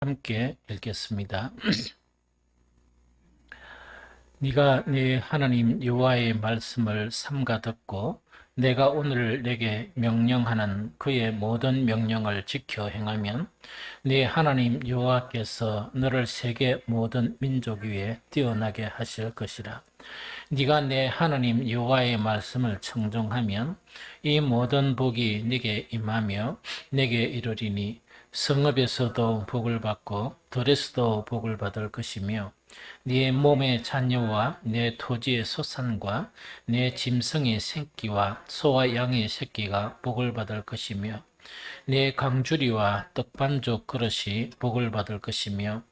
함께 읽겠습니다. 네가 네 하나님 여호와의 말씀을 삼가 듣고 내가 오늘 내게 명령하는 그의 모든 명령을 지켜 행하면 네 하나님 여호와께서 너를 세계 모든 민족 위에 뛰어나게 하실 것이라. 네가 내 하나님 여호와의 말씀을 청종하면 이 모든 복이 네게 임하며 네게 이르리니 성읍에서도 복을 받고 들에서도 복을 받을 것이며 네 몸의 자녀와 네 토지의 소산과 네 짐승의 새끼와 소와 양의 새끼가 복을 받을 것이며 네 강주리와 떡반죽 그릇이 복을 받을 것이며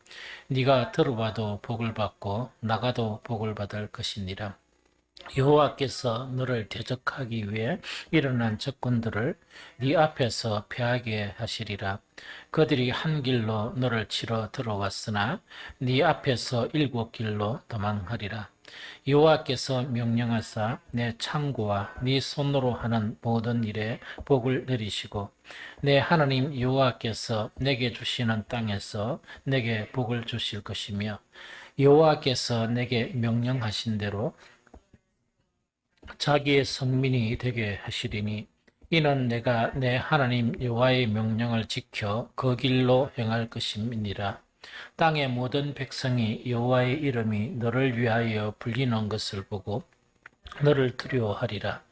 네가 들어와도 복을 받고 나가도 복을 받을 것이니라. 여호와께서 너를 대적하기 위해 일어난 적군들을 네 앞에서 패하게 하시리라. 그들이 한 길로 너를 치러 들어왔으나 네 앞에서 일곱 길로 도망하리라. 여호와께서 명령하사 내 창고와 네 손으로 하는 모든 일에 복을 내리시고 내 하나님 여호와께서 내게 주시는 땅에서 내게 복을 주실 것이며 여호와께서 내게 명령하신 대로 자기의 성민이 되게 하시리니 이는 내가 내 하나님 여호와의 명령을 지켜 그 길로 행할 것임이니라. 땅의 모든 백성이 여호와의 이름이 너를 위하여 불리는 것을 보고 너를 두려워하리라.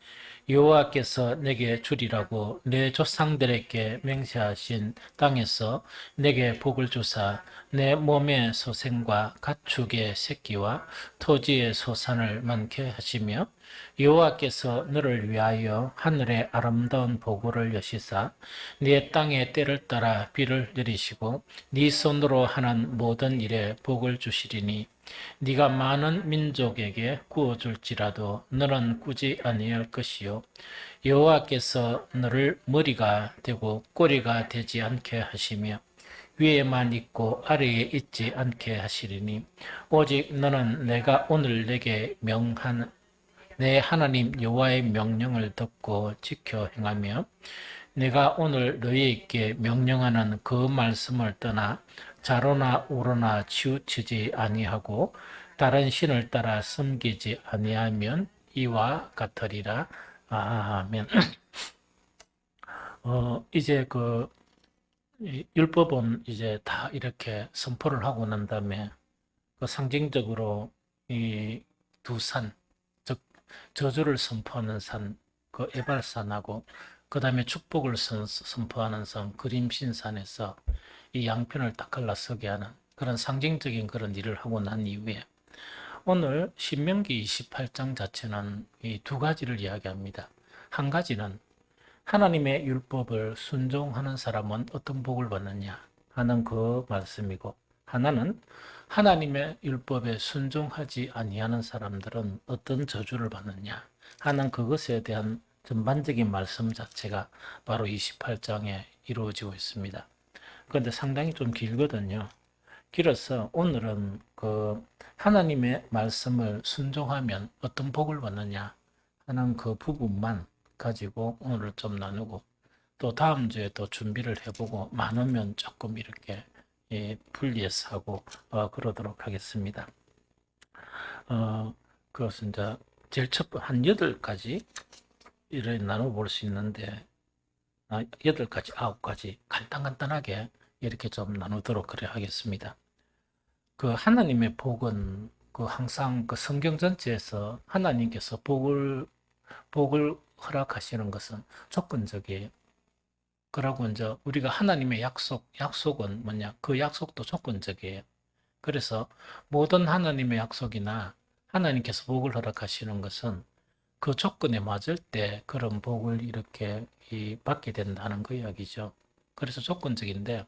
여호와께서 내게 주리라고 내 조상들에게 맹세하신 땅에서 내게 복을 주사 내 몸의 소생과 가축의 새끼와 토지의 소산을 많게 하시며 여호와께서 너를 위하여 하늘의 아름다운 보고를 여시사 네 땅의 때를 따라 비를 내리시고 네 손으로 하는 모든 일에 복을 주시리니 네가 많은 민족에게 구워줄지라도 너는 꾸지 아니할 것이요 여호와께서 너를 머리가 되고 꼬리가 되지 않게 하시며 위에만 있고 아래에 있지 않게 하시리니 오직 너는 내가 오늘 내게 명한 내 하나님 여호와의 명령을 듣고 지켜 행하며 내가 오늘 너희에게 명령하는 그 말씀을 떠나 좌로나 우로나 치우치지 아니하고 다른 신을 따라 섬기지 아니하면 이와 같으리라. 아멘. 이제 율법은 이제 다 이렇게 선포를 하고 난 다음에 그 상징적으로 이 두 산, 즉 저주를 선포하는 산, 그 에발산하고 그 다음에 축복을 선포하는 산, 그림신산에서 이 양편을 딱 갈라서게 하는 그런 상징적인 그런 일을 하고 난 이후에 오늘 신명기 28장 자체는 이 두 가지를 이야기합니다. 한 가지는 하나님의 율법을 순종하는 사람은 어떤 복을 받느냐 하는 그 말씀이고, 하나는 하나님의 율법에 순종하지 아니하는 사람들은 어떤 저주를 받느냐 하는 그것에 대한 전반적인 말씀 자체가 바로 28장에 이루어지고 있습니다. 그런데 상당히 좀 길거든요. 길어서 오늘은 그 하나님의 말씀을 순종하면 어떤 복을 받느냐 하는 그 부분만 가지고 오늘 좀 나누고, 또 다음 주에 또 준비를 해보고 많으면 조금 이렇게 분리해서 하고 그러도록 하겠습니다. 그것은 이제 제일 한 8가지 이렇게 나눠볼 수 있는데 8가지, 9가지 간단하게 이렇게 좀 나누도록 그래 하겠습니다. 그 하나님의 복은 그 항상 그 성경 전체에서 하나님께서 복을 허락하시는 것은 조건적이에요. 그러고 이제 우리가 하나님의 약속은 뭐냐? 그 약속도 조건적이에요. 그래서 모든 하나님의 약속이나 하나님께서 복을 허락하시는 것은 그 조건에 맞을 때 그런 복을 이렇게 받게 된다는 그 이야기죠. 그래서 조건적인데,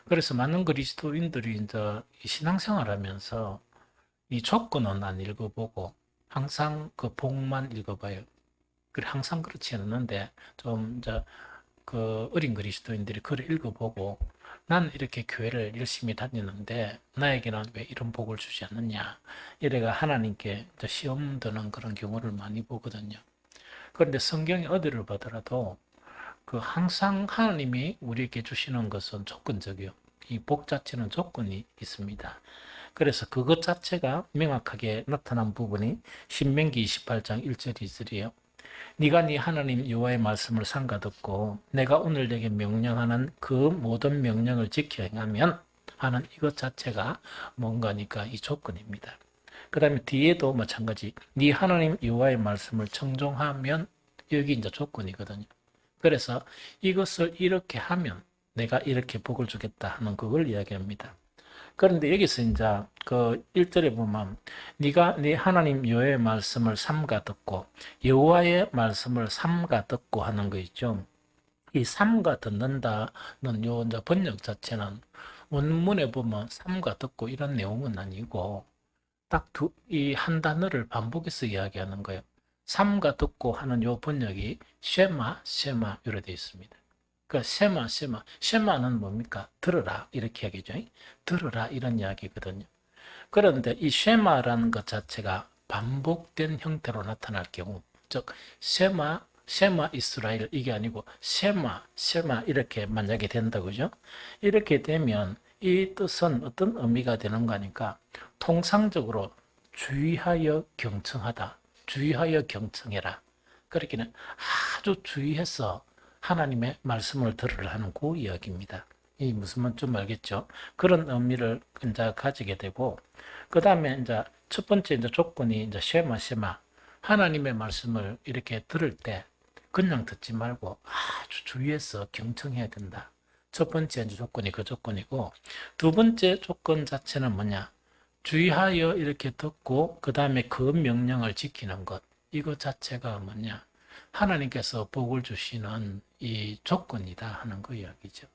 그래서 많은 그리스도인들이 이제 신앙생활 하면서 이 조건은 안 읽어보고 항상 그 복만 읽어봐요. 그래, 항상 그렇지 않는데 좀 이제 그 어린 그리스도인들이 글을 읽어보고 난 이렇게 교회를 열심히 다니는데 나에게는 왜 이런 복을 주지 않느냐, 이래가 하나님께 시험 드는 그런 경우를 많이 보거든요. 그런데 성경이 어디를 보더라도 그 항상 하나님이 우리에게 주시는 것은 조건적이요. 이 복 자체는 조건이 있습니다. 그래서 그것 자체가 명확하게 나타난 부분이 신명기 28장 1절 2절이에요. 네가 네 하나님 여호와의 말씀을 삼가 듣고 내가 오늘 내게 명령하는 그 모든 명령을 지켜 행하면 하는 이것 자체가 뭔가니까 이 조건입니다. 그 다음에 뒤에도 마찬가지 네 하나님 여호와의 말씀을 청종하면 여기 이제 조건이거든요. 그래서 이것을 이렇게 하면 내가 이렇게 복을 주겠다 하는 그걸 이야기합니다. 그런데 여기서 이제 그 1절에 보면 네가 네 하나님 여호와의 말씀을 삼가 듣고 여호와의 말씀을 삼가 듣고 하는 거 있죠. 이 삼가 듣는다는 요 이제 번역 자체는 원문에 보면 삼가 듣고 이런 내용은 아니고 딱 이 한 단어를 반복해서 이야기하는 거예요. 삼가 듣고 하는 요 번역이 쉐마 쉐마 이렇게 되어 있습니다. 그 쉐마는 뭡니까? 들으라 이렇게 얘기죠. 들으라 이런 이야기거든요. 그런데 이 쉐마라는 것 자체가 반복된 형태로 나타날 경우, 즉 쉐마 이스라엘 이게 아니고 쉐마 이렇게 만약에 된다 그죠? 이렇게 되면 이 뜻은 어떤 의미가 되는 거니까 통상적으로 주의하여 경청하다, 주의하여 경청해라. 그렇게는 아주 주의해서 하나님의 말씀을 들으라 하는 그 이야기입니다. 이 무슨 말 좀 알겠죠? 그런 의미를 이제 가지게 되고, 그 다음에 이제 첫 번째 이제 조건이 이제 쉐마. 하나님의 말씀을 이렇게 들을 때 그냥 듣지 말고 아주 주의해서 경청해야 된다. 첫 번째 이제 조건이 그 조건이고, 두 번째 조건 자체는 뭐냐? 주의하여 이렇게 듣고, 그 다음에 그 명령을 지키는 것. 이것 자체가 뭐냐? 하나님께서 복을 주시는 이 조건이다 하는 그 이야기죠.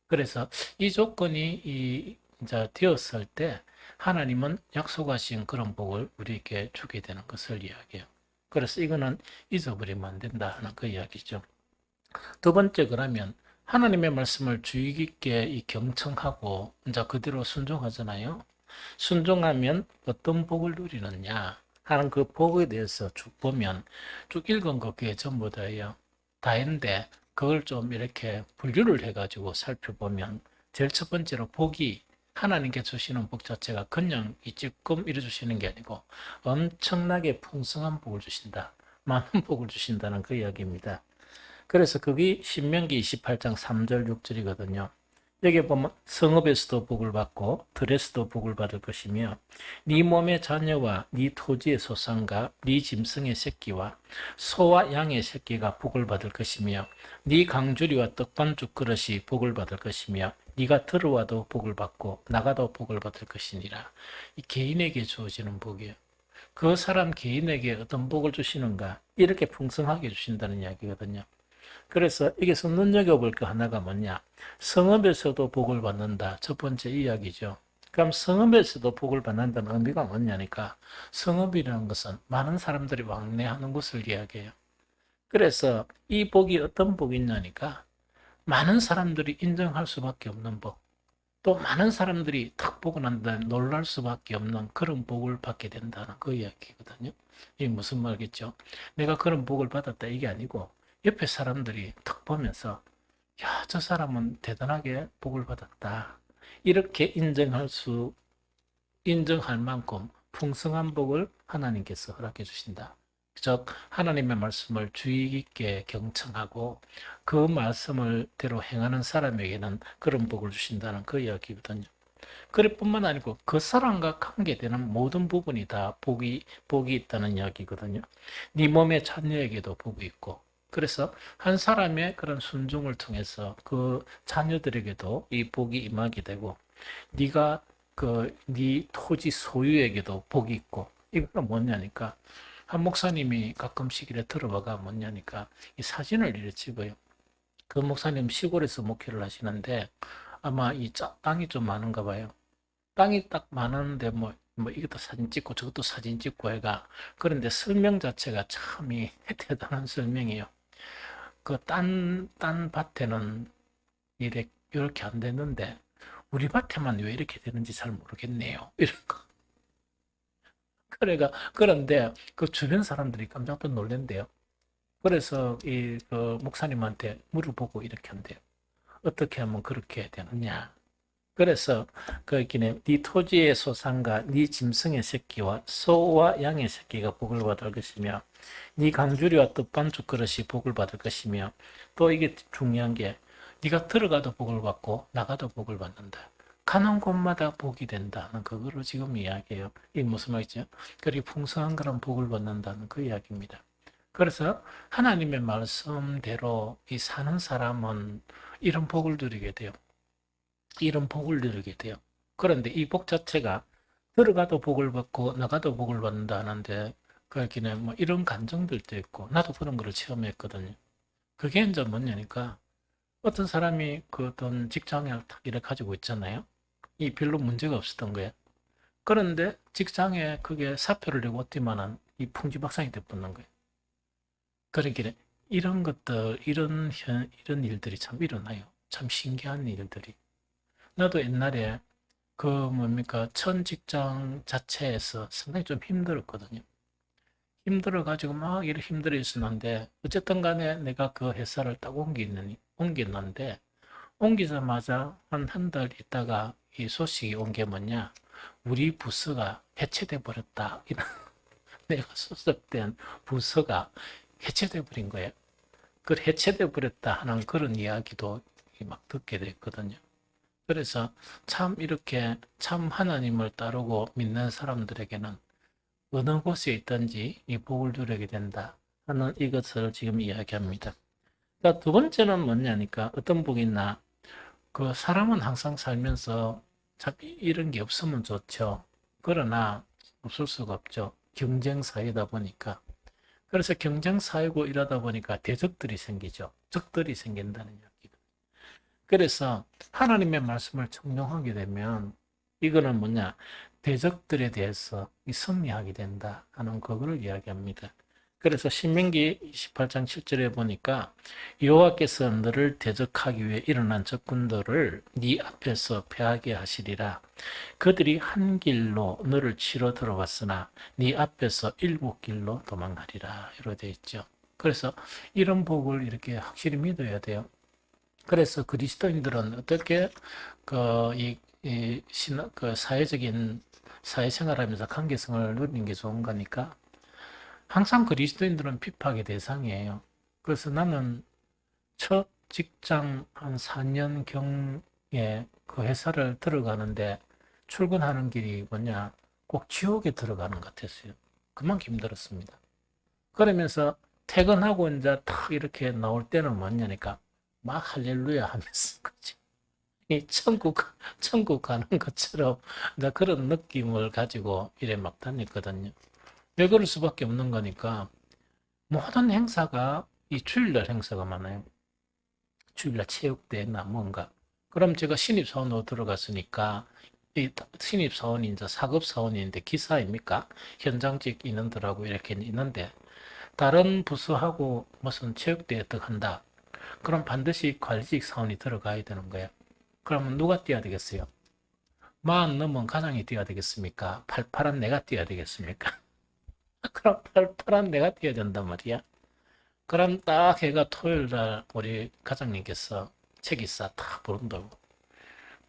그래서 이 조건이 이제 되었을 때 하나님은 약속하신 그런 복을 우리에게 주게 되는 것을 이야기해요. 그래서 이거는 잊어버리면 안 된다 하는 그 이야기죠. 두 번째 그러면 하나님의 말씀을 주의 깊게 이 경청하고 이제 그대로 순종하잖아요. 순종하면 어떤 복을 누리느냐 하는 그 복에 대해서 쭉 보면 쭉 읽은 거 그게 전부 다예요. 다인데 그걸 좀 이렇게 분류를 해가지고 살펴보면 제일 첫 번째로 복이 하나님께 주시는 복 자체가 그냥 이 찔끔 이래 주시는 게 아니고 엄청나게 풍성한 복을 주신다. 많은 복을 주신다는 그 이야기입니다. 그래서 그게 신명기 28장 3절 6절이거든요. 여기 보면 성읍에서도 복을 받고 들에서도 복을 받을 것이며 네 몸의 자녀와 네 토지의 소산과 네 짐승의 새끼와 소와 양의 새끼가 복을 받을 것이며 네 강주리와 떡반죽 그릇이 복을 받을 것이며 네가 들어와도 복을 받고 나가도 복을 받을 것이니라. 이 개인에게 주어지는 복이에요. 그 사람 개인에게 어떤 복을 주시는가 이렇게 풍성하게 주신다는 이야기거든요. 그래서 여기서 눈여겨볼 거 하나가 뭐냐? 성읍에서도 복을 받는다. 첫 번째 이야기죠. 그럼 성읍에서도 복을 받는다는 의미가 뭐냐니까 성읍이라는 것은 많은 사람들이 왕래하는 곳을 이야기해요. 그래서 이 복이 어떤 복이냐니까 많은 사람들이 인정할 수밖에 없는 복. 또 많은 사람들이 탁 보고 난 다음에 놀랄 수밖에 없는 그런 복을 받게 된다는 그 이야기거든요. 이게 무슨 말이겠죠? 내가 그런 복을 받았다 이게 아니고 옆에 사람들이 탁 보면서 야, 저 사람은 대단하게 복을 받았다. 이렇게 인정할 만큼 풍성한 복을 하나님께서 허락해 주신다. 즉 하나님의 말씀을 주의 깊게 경청하고 그 말씀을 대로 행하는 사람에게는 그런 복을 주신다는 그 이야기거든요. 그럴 뿐만 아니고 그 사람과 관계되는 모든 부분이 다 복이 있다는 이야기거든요. 네 몸의 자녀에게도 복이 있고 그래서 한 사람의 그런 순종을 통해서 그 자녀들에게도 이 복이 임하게 되고 네가 네 토지 소유에게도 복이 있고 이거는 뭐냐니까 한 목사님이 가끔씩 이래 들어봐가 뭐냐니까 이 사진을 이래 찍어요. 그 목사님 시골에서 목회를 하시는데 아마 이 땅이 좀 많은가 봐요. 땅이 딱 많은데 뭐 이것도 사진 찍고 저것도 사진 찍고 해가 그런데 설명 자체가 참이 대단한 설명이에요. 그 딴 밭에는 이렇게 안 됐는데 우리 밭에만 왜 이렇게 되는지 잘 모르겠네요. 이런 거. 그런데 그 주변 사람들이 깜짝 놀란대요. 그래서 그 목사님한테 물어보고 이렇게 한대요. 어떻게 하면 그렇게 되느냐? 그래서 그 있기는 네 토지의 소산과 네 짐승의 새끼와 소와 양의 새끼가 복을 받을 것이며 네 강주리와 떡반죽 그릇이 복을 받을 것이며 또 이게 중요한 게 네가 들어가도 복을 받고 나가도 복을 받는다. 가는 곳마다 복이 된다는 그거를 지금 이야기해요. 이게 무슨 말이죠? 그리고 풍성한 그런 복을 받는다는 그 이야기입니다. 그래서 하나님의 말씀대로 이 사는 사람은 이런 복을 누리게 돼요. 이런 복을 누리게 돼요. 그런데 이 복 자체가 들어가도 복을 받고 나가도 복을 받는다 하는데 그기는 뭐 이런 감정들도 있고 나도 그런 거를 체험했거든요. 그게 이제 뭐냐니까 어떤 사람이 그 어떤 직장을 딱 이렇게 가지고 있잖아요. 이 별로 문제가 없었던 거예요. 그런데 직장에 그게 사표를 내고 어디만한 이 풍지박산이 돼버리는 거예요. 그러니까 이런 것들, 이런 일들이 참 일어나요. 참 신기한 일들이. 나도 옛날에 그 뭡니까 첫 직장 자체에서 상당히 좀 힘들었거든요. 힘들어가지고 막 이렇게 힘들어 있었는데 어쨌든 간에 내가 그 회사를 딱 옮겼는데 옮기자마자 한 달 있다가 이 소식이 온 게 뭐냐 우리 부서가 해체돼 버렸다 이런 내가 소속된 부서가 해체돼 버린 거예요. 그 해체돼 버렸다 하는 그런 이야기도 막 듣게 됐거든요. 그래서 참 이렇게 참 하나님을 따르고 믿는 사람들에게는 어느 곳에 있든지 이 복을 누리게 된다 하는 이것을 지금 이야기합니다. 그러니까 두 번째는 뭐냐니까 어떤 복이 있나 그 사람은 항상 살면서 참 이런 게 없으면 좋죠. 그러나 없을 수가 없죠. 경쟁 사회다 보니까. 그래서 경쟁 사회고 이러다 보니까 대적들이 생기죠. 적들이 생긴다는 이야기. 그래서 하나님의 말씀을 청종하게 되면 이거는 뭐냐 대적들에 대해서 승리하게 된다 하는 그거를 이야기합니다. 그래서 신명기 28장 7절에 보니까 여호와께서 너를 대적하기 위해 일어난 적군들을 네 앞에서 패하게 하시리라. 그들이 한 길로 너를 치러 들어왔으나 네 앞에서 일곱 길로 도망가리라. 이렇게 되어 있죠. 그래서 이런 복을 이렇게 확실히 믿어야 돼요. 그래서 그리스도인들은 어떻게 그 사회적인 사회생활하면서 관계성을 누리는 게 좋은 거니까 항상 그리스도인들은 비판의 대상이에요. 그래서 나는 첫 직장 한 4년 경에 그 회사를 들어가는데 출근하는 길이 뭐냐 꼭 지옥에 들어가는 것 같았어요. 그만큼 힘들었습니다. 그러면서 퇴근하고 이제 탁 이렇게 나올 때는 뭐냐니까 막 할렐루야 하면서 그지. 이 천국 가는 것처럼 나 그런 느낌을 가지고 이래 막 다녔거든요. 왜 그럴 수밖에 없는 거니까 모든 행사가 이 주일날 행사가 많아요. 주일날 체육대회나 뭔가. 그럼 제가 신입사원으로 들어갔으니까 이 신입사원이 이제 4급 사원인데 기사입니까? 현장직 인원들하고 이렇게 있는데 다른 부서하고 무슨 체육대회 득 한다. 그럼 반드시 관리직 사원이 들어가야 되는 거예요. 그러면 누가 뛰어야 되겠어요? 40 넘은 가장이 뛰어야 되겠습니까? 팔팔한 내가 뛰어야 되겠습니까? 그럼 팔팔한 내가 뛰어야 된단 말이야. 그럼 딱 해가 토요일 날 우리 가장님께서 책임사 딱 부른다고.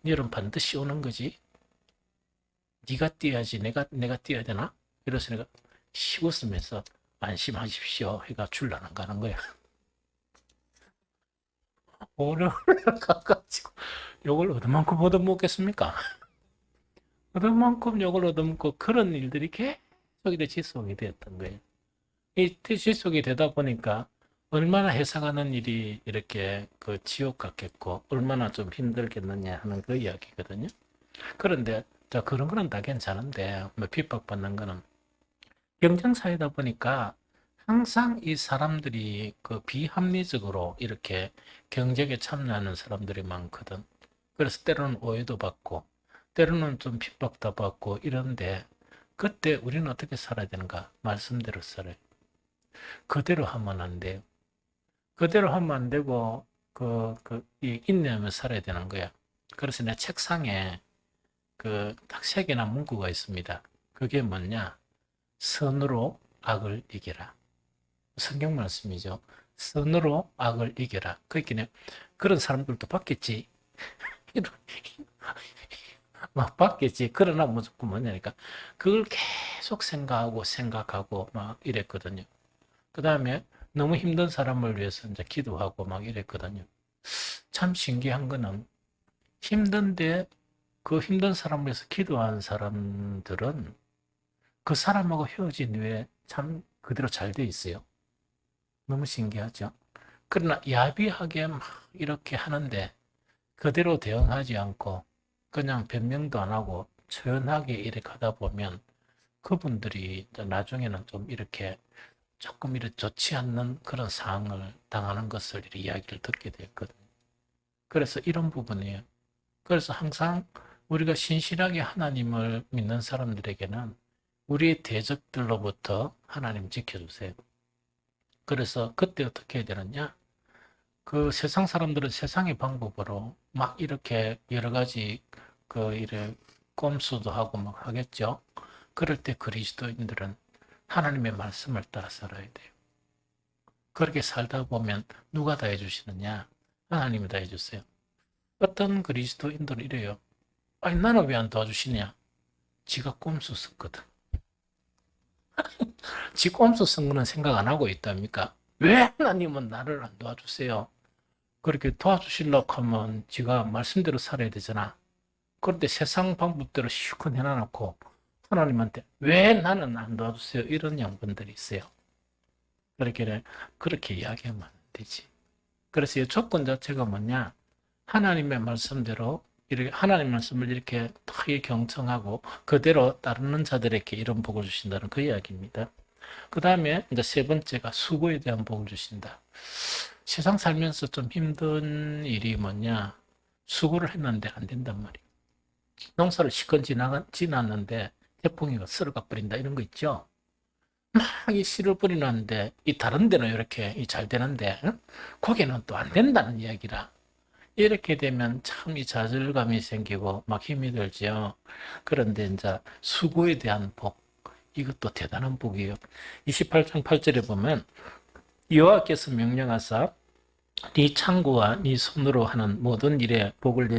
너는 반드시 오는 거지. 네가 뛰어야지 내가 뛰어야 되나? 이래서 내가 쉬고 쓰면서 안심하십시오. 해가 출라는 가는 거야. 오늘 가가지고 욕을 얻어만큼 얻어먹겠습니까? 얻어만큼 욕을 얻어먹고 그런 일들이 계속 이렇게 지속이 되었던 거예요. 이 지속이 되다 보니까 얼마나 회사가는 일이 이렇게 그 지옥 같겠고 얼마나 좀 힘들겠느냐 하는 그 이야기거든요. 그런데 자 그런 거는 다 괜찮은데 뭐 핍박받는 거는 경쟁 사회다 보니까 항상 이 사람들이 그 비합리적으로 이렇게 경쟁에 참여하는 사람들이 많거든. 그래서 때로는 오해도 받고 때로는 좀 핍박도 받고 이런데 그때 우리는 어떻게 살아야 되는가? 말씀대로 살아요. 그대로 하면 안 돼요. 그대로 하면 안 되고 이 인내하며 살아야 되는 거야. 그래서 내 책상에 딱 세 개나 문구가 있습니다. 그게 뭐냐? 선으로 악을 이겨라. 성경 말씀이죠. 선으로 악을 이겨라. 그러니까 그런 사람들도 봤겠지. 막 받겠지. 그러나 무조건 뭐냐니까 그걸 계속 생각하고 막 이랬거든요. 그 다음에 너무 힘든 사람을 위해서 이제 기도하고 막 이랬거든요. 참 신기한 거는 힘든데 그 힘든 사람을 위해서 기도한 사람들은 그 사람하고 헤어진 후에 참 그대로 잘 돼 있어요. 너무 신기하죠. 그러나 야비하게 막 이렇게 하는데 그대로 대응하지 않고 그냥 변명도 안 하고 초연하게 이렇게 하다 보면 그분들이 나중에는 좀 이렇게 조금 이렇게 좋지 않는 그런 상황을 당하는 것을 이야기를 듣게 됐거든요. 그래서 이런 부분이에요. 그래서 항상 우리가 신실하게 하나님을 믿는 사람들에게는 우리의 대적들로부터 하나님 지켜주세요. 그래서 그때 어떻게 해야 되느냐? 그 세상 사람들은 세상의 방법으로 막 이렇게 여러 가지 이래 꼼수도 하고 막 하겠죠. 그럴 때 그리스도인들은 하나님의 말씀을 따라 살아야 돼요. 그렇게 살다 보면 누가 다 해주시느냐? 하나님이 다 해주세요. 어떤 그리스도인들은 이래요. 아니 나는 왜 안 도와주시냐? 지가 꼼수 썼거든. 지 꼼수 쓴 거는 생각 안 하고 있답니까? 왜 하나님은 나를 안 도와주세요? 그렇게 도와주시려고 하면 지가 말씀대로 살아야 되잖아. 그런데 세상 방법대로 실컷 해놔놓고 하나님한테 왜 나는 안 도와주세요? 이런 양반들이 있어요. 그렇게 이야기하면 안 되지. 그래서 이 조건 자체가 뭐냐? 하나님의 말씀대로 이렇게 하나님 말씀을 이렇게 크게 경청하고 그대로 따르는 자들에게 이런 복을 주신다는 그 이야기입니다. 그 다음에 이제 세 번째가 수고에 대한 복을 주신다. 세상 살면서 좀 힘든 일이 뭐냐? 수고를 했는데 안 된단 말이에요. 농사를 시건 지났는데 태풍이가 쓸어가 버린다 이런 거 있죠. 막 이 씨를 뿌리는데 이 다른 데는 이렇게 잘 되는데 거기는 또 안 된다는 이야기라. 이렇게 되면 참 이 좌절감이 생기고 막 힘이 들죠. 그런데 이제 수고에 대한 복, 이것도 대단한 복이에요. 28장 8절에 보면 여호와께서 명령하사 네 창고와 네 손으로 하는 모든 일에 복을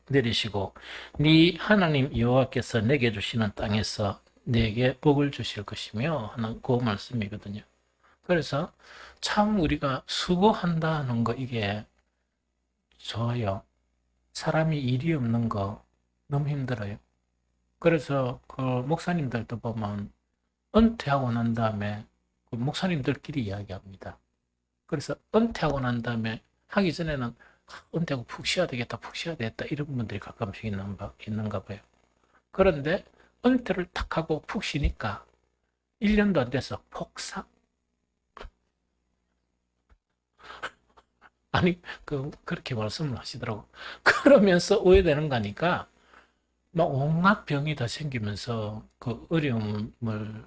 내리시고 네 하나님 여호와께서 내게 주시는 땅에서 내게 복을 주실 것이며 하는 그 말씀이거든요. 그래서 참 우리가 수고한다는 거 이게 좋아요. 사람이 일이 없는 거 너무 힘들어요. 그래서 그 목사님들도 보면 은퇴하고 난 다음에 그 목사님들끼리 이야기합니다. 그래서 은퇴하고 난 다음에 하기 전에는 은퇴하고 푹 쉬어야 되겠다, 푹 쉬어야 되겠다 이런 분들이 가끔씩 있는가 봐요. 그런데 은퇴를 탁 하고 푹 쉬니까 1년도 안 돼서 폭삭. 아니, 그렇게 말씀을 하시더라고. 그러면서 오해되는 거니까 막 온갖 병이 다 생기면서 그 어려움을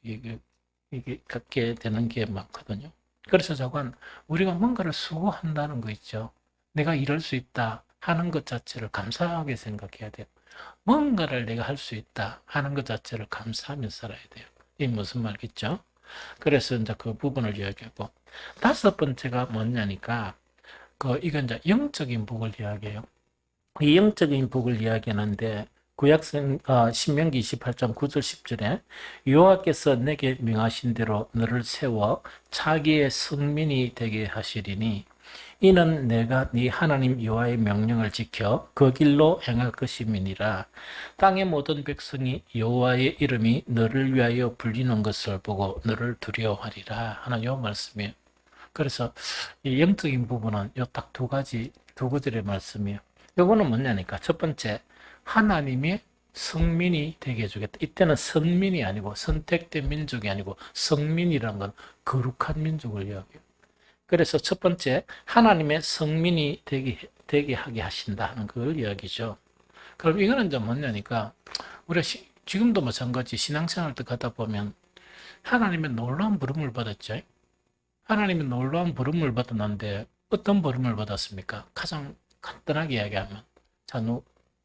이게 갖게 되는 게 많거든요. 그래서 저건 우리가 뭔가를 수고한다는 거 있죠. 내가 이럴 수 있다 하는 것 자체를 감사하게 생각해야 돼요. 뭔가를 내가 할 수 있다 하는 것 자체를 감사하며 살아야 돼요. 이 무슨 말겠죠? 그래서 이제 그 부분을 이야기하고 다섯 번째가 뭐냐니까 이건 이제 영적인 복을 이야기해요. 이 영적인 복을 이야기하는데 신명기 28장 9절 10절에 여호와께서 내게 명하신 대로 너를 세워 자기의 성민이 되게 하시리니 이는 내가 네 하나님 여호와의 명령을 지켜 그 길로 행할 것임이니라. 땅의 모든 백성이 여호와의 이름이 너를 위하여 불리는 것을 보고 너를 두려워하리라 하는 요 말씀이에요. 그래서 이 영적인 부분은 요 딱 두 구절의 말씀이에요. 요거는 뭐냐니까 첫 번째 하나님의 성민이 되게 해주겠다. 이때는 선민이 아니고 선택된 민족이 아니고 성민이라는 건 거룩한 민족을 이야기해요. 그래서 첫 번째 하나님의 성민이 되게 하게 하신다 하는 그걸 이야기죠. 그럼 이거는 좀 뭐냐니까 우리가 지금도 마찬가지 신앙생활 때 가다 보면 하나님의 놀라운 부름을 받았죠. 하나님의 놀라운 부름을 받았는데 어떤 부름을 받았습니까? 가장 간단하게 이야기하면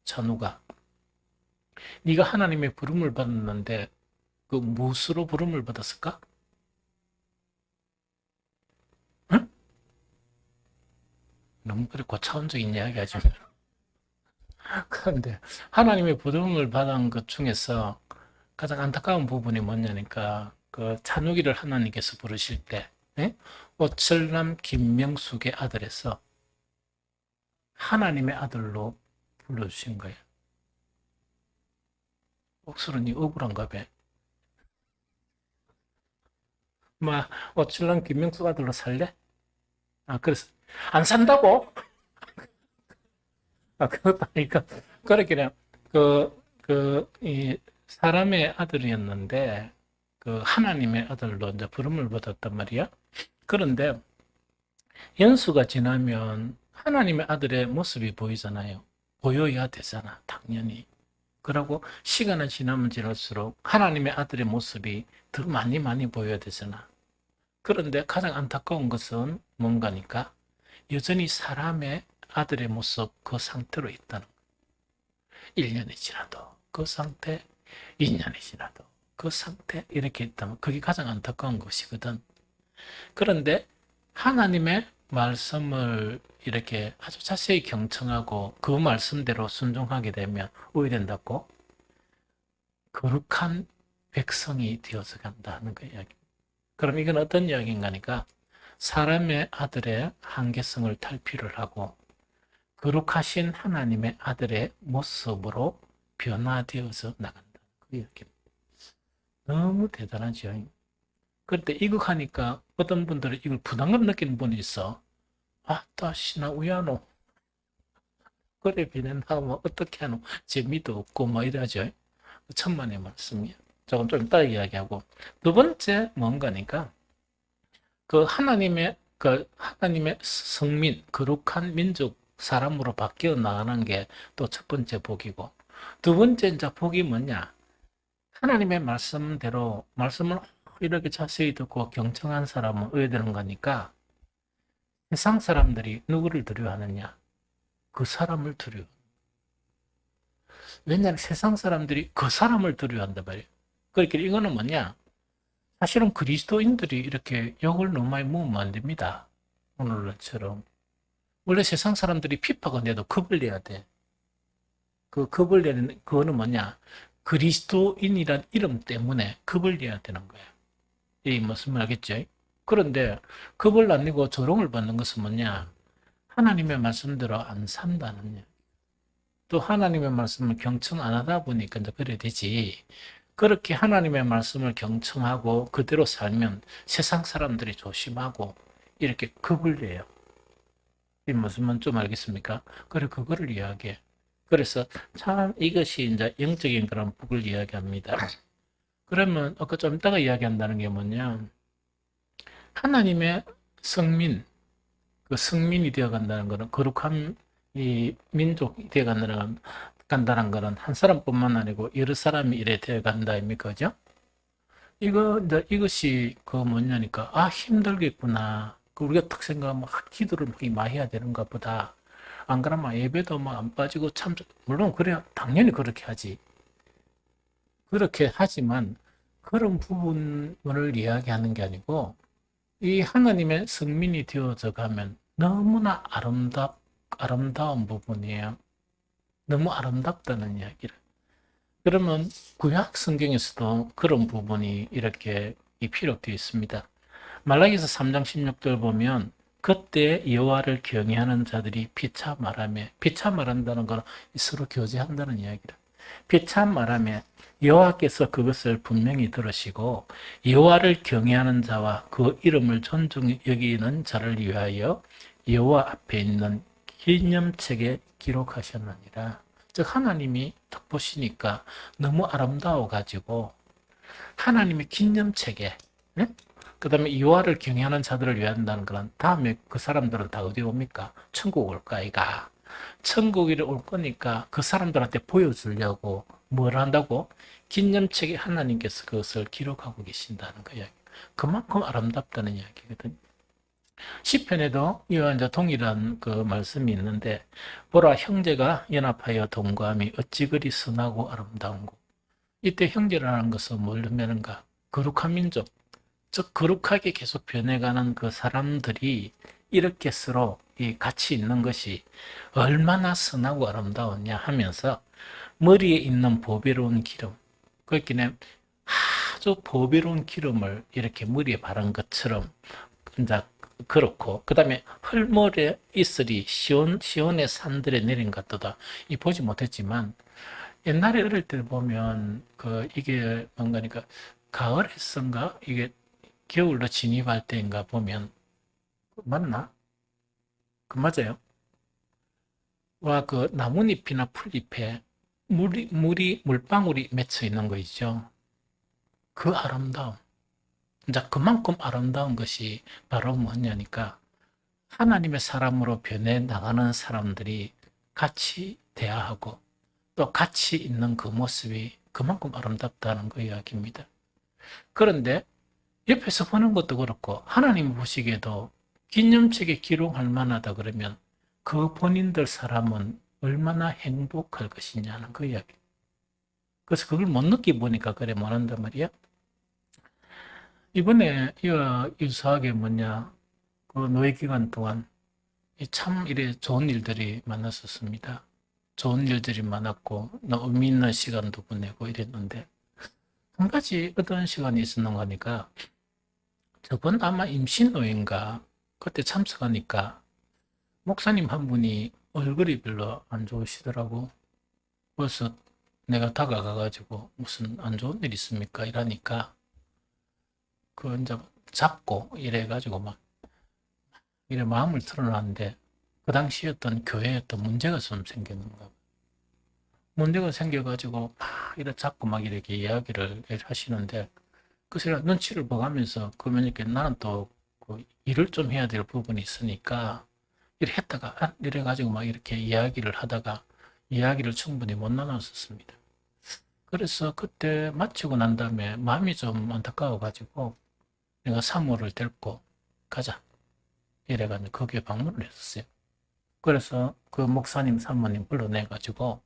찬우가 네가 하나님의 부름을 받았는데 그 무엇으로 부름을 받았을까? 응? 너무 그래 고차원적인 이야기 하지 마. 그런데 하나님의 부름을 받은 것 중에서 가장 안타까운 부분이 뭐냐니까 그 찬우기를 하나님께서 부르실 때 예? 오철남 김명숙의 아들에서 하나님의 아들로 불러주신 거예요. 옥수론이 억울한가 봐. 막 오철남 김명숙 아들로 살래? 아 그래서 안 산다고? 아 그것도 아니까 그렇게 그냥 이 사람의 아들이었는데 그 하나님의 아들로 이제 부름을 받았단 말이야. 그런데 연수가 지나면 하나님의 아들의 모습이 보이잖아요. 보여야 되잖아, 당연히. 그러고 시간이 지나면 지날수록 하나님의 아들의 모습이 더 많이 보여야 되잖아. 그런데 가장 안타까운 것은 뭔가니까 여전히 사람의 아들의 모습 그 상태로 있다는 거예요. 1년이 지나도 그 상태, 2년이 지나도 그 상태 이렇게 있다면 그게 가장 안타까운 것이거든. 그런데 하나님의 말씀을 이렇게 아주 자세히 경청하고 그 말씀대로 순종하게 되면 어떻게 된다고? 거룩한 백성이 되어서 간다는 그 이야기. 그럼 이건 어떤 이야기인가 하니까 사람의 아들의 한계성을 탈피를 하고 거룩하신 하나님의 아들의 모습으로 변화되어서 나간다. 그 이야기. 너무 대단하죠. 그런데 이거 하니까 어떤 분들은 이걸 부담감 느끼는 분이 있어. 아, 다시나 우야노. 그래 비난하면 어떻게 하노? 재미도 없고 뭐 이러죠. 천만의 말씀이야. 조금 좀 이따 이야기하고. 두 번째 뭔가니까 하나님의 성민, 거룩한 민족 사람으로 바뀌어 나가는 게 또 첫 번째 복이고 두 번째 이제 복이 뭐냐? 하나님의 말씀대로 말씀을 이렇게 자세히 듣고 경청한 사람은 어떻게 되는 거니까 세상 사람들이 누구를 두려워하느냐? 그 사람을 두려워. 왜냐하면 세상 사람들이 그 사람을 두려워한단 말이에요. 그러니까 이거는 뭐냐? 사실은 그리스도인들이 이렇게 욕을 너무 많이 먹으면 안 됩니다. 오늘처럼. 원래 세상 사람들이 핍박을 내도 겁을 내야 돼. 그 겁을 내는 그거는 뭐냐? 그리스도인이란 이름 때문에 겁을 내야 되는 거예요. 이 무슨 말 알겠죠? 그런데 겁을 안 내고 조롱을 받는 것은 뭐냐? 하나님의 말씀대로 안 산다는 요. 또 하나님의 말씀을 경청 안 하다 보니까 이제 그래 되지. 그렇게 하나님의 말씀을 경청하고 그대로 살면 세상 사람들이 조심하고 이렇게 겁을 내요. 이 무슨 말 좀 알겠습니까? 그래 그거를 이야기해. 그래서 참 이것이 이제 영적인 그런 복을 이야기합니다. 그러면 아까 좀 이따가 이야기한다는 게 뭐냐? 하나님의 성민, 그 성민이 되어 간다는 것은 거룩한 이 민족이 되어 간다는 것은 한 사람뿐만 아니고 여러 사람이 이래 되어 간다 입니까? 그죠? 이것이 그 뭐냐니까 아 힘들겠구나. 그 우리가 딱 생각하면 기도를 많이 해야 되는가 보다. 안 그러면 예배도 막 안 빠지고 참 물론 그래야 당연히 그렇게 하지. 그렇게 하지만 그런 부분을 이야기하는 게 아니고 이 하나님의 성민이 되어져 가면 너무나 아름다운 부분이에요. 너무 아름답다는 이야기를. 그러면 구약 성경에서도 그런 부분이 이렇게 기록되어 있습니다. 말라기서 3장 16절 보면 그때 여호와를 경외하는 자들이 피차 말하며 피차 말한다는 건 서로 교제한다는 이야기라. 피차 말하며 여호와께서 그것을 분명히 들으시고 여호와를 경외하는 자와 그 이름을 존중히 여기는 자를 위하여 여호와 앞에 있는 기념책에 기록하셨느니라. 즉 하나님이 딱 보시니까 너무 아름다워 가지고 하나님의 기념책에 네? 그 다음에 여호와를 경외하는 자들을 위한다는 건 다음에 그 사람들은 다 어디 옵니까? 천국 올까 이가 천국에 올 거니까 그 사람들한테 보여주려고 뭘 한다고? 기념책에 하나님께서 그것을 기록하고 계신다는 거예요. 그만큼 아름답다는 이야기거든요. 시편에도 이와 이제 동일한 그 말씀이 있는데 보라 형제가 연합하여 동거함이 어찌 그리 선하고 아름다운고. 이때 형제라는 것은 뭘 의미하는가? 거룩한 민족, 즉 거룩하게 계속 변해가는 그 사람들이 이렇게 서로 이 같이 있는 것이 얼마나 선하고 아름다웠냐 하면서 머리에 있는 보배로운 기름, 그렇기는 아주 보배로운 기름을 이렇게 머리에 바른 것처럼 이제 그렇고, 그 다음에 헐모래 이슬이 시온의 산들에 내린 것 같다. 이 보지 못했지만 옛날에 어릴 때 보면 그 이게 뭔가니까 가을에선가 이게 겨울로 진입할 때인가 보면 맞나? 그 맞아요. 와, 그 나뭇잎이나 풀잎에 물방울이 맺혀 있는 거 있죠. 그 아름다움. 이제 그만큼 아름다운 것이 바로 뭐냐니까 하나님의 사람으로 변해 나가는 사람들이 같이 대화하고 또 같이 있는 그 모습이 그만큼 아름답다는 그 이야기입니다. 그런데 옆에서 보는 것도 그렇고 하나님 보시기에도 기념책에 기록할 만하다 그러면 그 본인들 사람은 얼마나 행복할 것이냐는 그 이야기. 그래서 그걸 못 느끼보니까 그래 못한단 말이야. 이번에 이와 유사하게 뭐냐, 그 노예 기간 동안 참 이래 좋은 일들이 많았었습니다. 좋은 일들이 많았고 의미 있는 시간도 보내고 이랬는데 한 가지 어떤 시간이 있었는 거니까 저번 아마 임신노예인가 그때 참석하니까 목사님 한 분이 얼굴이 별로 안 좋으시더라고. 그래서 내가 다가가가지고 무슨 안 좋은 일 있습니까? 이러니까 그 이제 잡고 이래가지고 막 이래 마음을 털어놨는데 그 당시 어떤 교회에 어떤 문제가 좀 생겼는가. 문제가 생겨가지고 막 이래 잡고 막 이렇게 이야기를 하시는데 그 제가 눈치를 봐가면서 그러면 이렇게 나는 또그 일을 좀 해야 될 부분이 있으니까 이래 했다가 이래 가지고 막 이렇게 이야기를 하다가 이야기를 충분히 못 나눴었습니다. 그래서 그때 마치고 난 다음에 마음이 좀 안타까워 가지고 내가 사모를 데리고 가자 이래가지고 거기에 방문을 했었어요. 그래서 그 목사님 사모님 불러내 가지고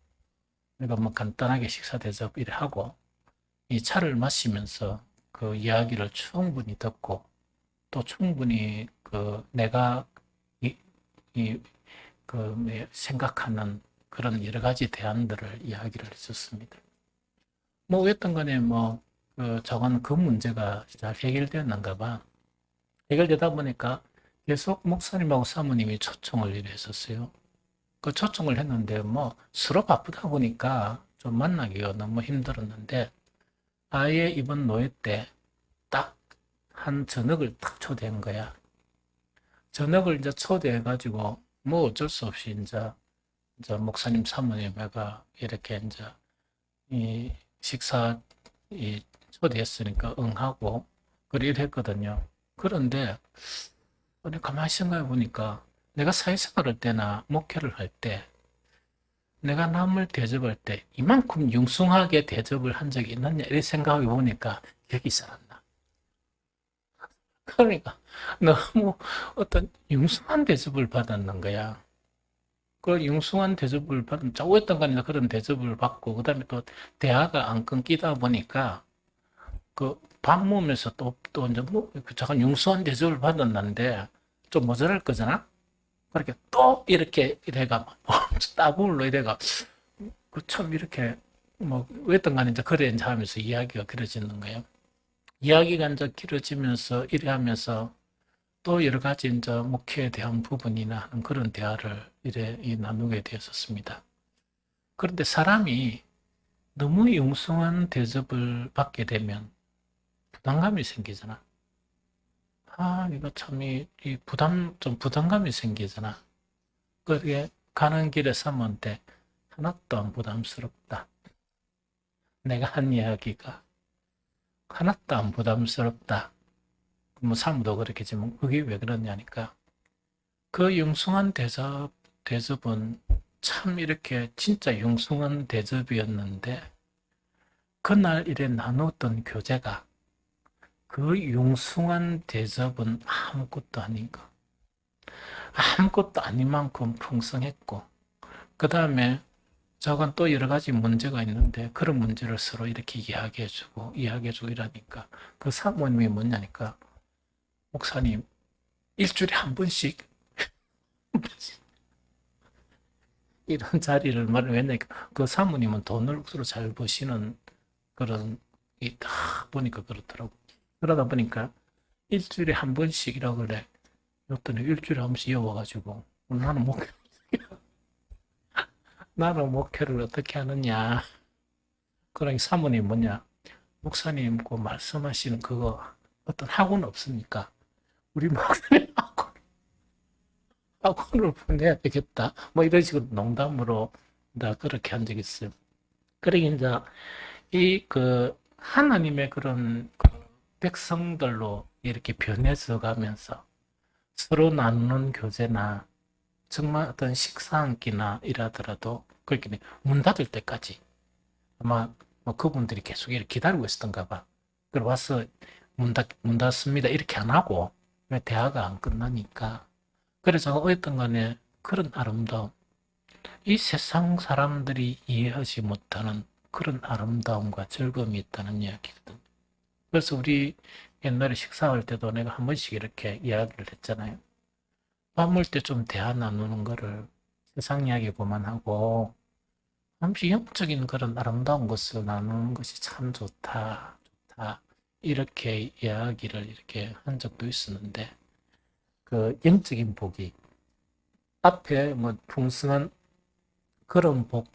내가 뭐 간단하게 식사 대접 이래 하고 이 차를 마시면서 그 이야기를 충분히 듣고 또 충분히 그 내가 생각하는 그런 여러 가지 대안들을 이야기를 했었습니다. 뭐 어쨌든 간에 저건 그 문제가 잘 해결되었는가 봐. 해결되다 보니까 계속 목사님하고 사모님이 초청을 했었어요. 그 초청을 했는데 서로 바쁘다 보니까 좀 만나기가 너무 힘들었는데 아예 이번 노예 때 딱 한 저녁을 딱 초대한 거야. 저녁을 이제 초대해가지고 어쩔 수 없이 이제 목사님 사모님과 이렇게 이제 이 식사 초대했으니까 응하고 그리를 했거든요. 그런데 가만히 생각해 보니까 내가 사회생활 할 때나 목회를 할 때 내가 남을 대접할 때 이만큼 융숭하게 대접을 한 적이 있느냐 이렇게 생각해 보니까 기억이 잘 안 나. 그러니까 너무 어떤 융숭한 대접을 받았는 거야. 그 융숭한 대접을 받은 짜고했던 거니까 그런 대접을 받고 그다음에 또 대화가 안 끊기다 보니까 그 밥 먹으면서 또 이제 잠깐 융숭한 대접을 받았는데 좀 모자랄 거잖아. 그렇게 또 이렇게 이래가 따블로 이래가 그 참 이렇게 왜였던 간에 이제 그래 이제 하면서 이야기가 길어지는 거예요. 이야기가 이제 길어지면서 이래 하면서 또 여러 가지 이제 목회에 대한 부분이나 하는 그런 대화를 이래 나누게 되었었습니다. 그런데 사람이 너무 융숭한 대접을 받게 되면 부담감이 생기잖아. 이거 참, 좀 부담감이 생기잖아. 그게 가는 길에 사모한테 하나도 안 부담스럽다. 내가 한 이야기가 하나도 안 부담스럽다. 사모도 그렇겠지만, 그게 왜 그러냐니까. 그 융숭한 대접은 참 이렇게 진짜 융숭한 대접이었는데, 그날 이래 나눴던 교제가 그 융숭한 대접은 아무것도 아닌 거. 아무것도 아닌 만큼 풍성했고, 그 다음에 저건 또 여러 가지 문제가 있는데, 그런 문제를 서로 이렇게 이야기해주고 이러니까, 그 사모님이 뭐냐니까, 목사님, 일주일에 한 번씩 이런 자리를 왜냐 그 사모님은 돈을 억수로 잘 버시는 그런 다 보니까 그렇더라고. 그러다 보니까 일주일에 한 번씩이라고 그래. 어떤 일주일에 한 번씩 이어와가지고 나는 목회 나는 목회를 어떻게 하느냐. 그러니 사모님 뭐냐 목사님 그 말씀하시는 그거 어떤 학원 없습니까? 우리 목사님 학원을 보내야 되겠다. 뭐 이런 식으로 농담으로 나 그렇게 한 적이 있어요. 그러니 이제 이 그 하나님의 그런 그 백성들로 이렇게 변해서 가면서 서로 나누는 교제나 정말 어떤 식사 한 끼나 이라더라도 그렇게 문 닫을 때까지 아마 뭐 그분들이 계속 이렇게 기다리고 있었던가 봐. 그리고 와서 문 닫습니다. 이렇게 안 하고 왜 대화가 안 끝나니까. 그래서 어쨌든 간에 그런 아름다움, 이 세상 사람들이 이해하지 못하는 그런 아름다움과 즐거움이 있다는 이야기거든. 그래서 우리 옛날에 식사할 때도 내가 한 번씩 이렇게 이야기를 했잖아요. 밥 먹을 때 좀 대화 나누는 거를 세상 이야기 그만하고 잠시 영적인 그런 아름다운 것을 나누는 것이 참 좋다, 좋다. 이렇게 이야기를 이렇게 한 적도 있었는데, 그 영적인 복이 앞에 뭐 풍성한 그런 복은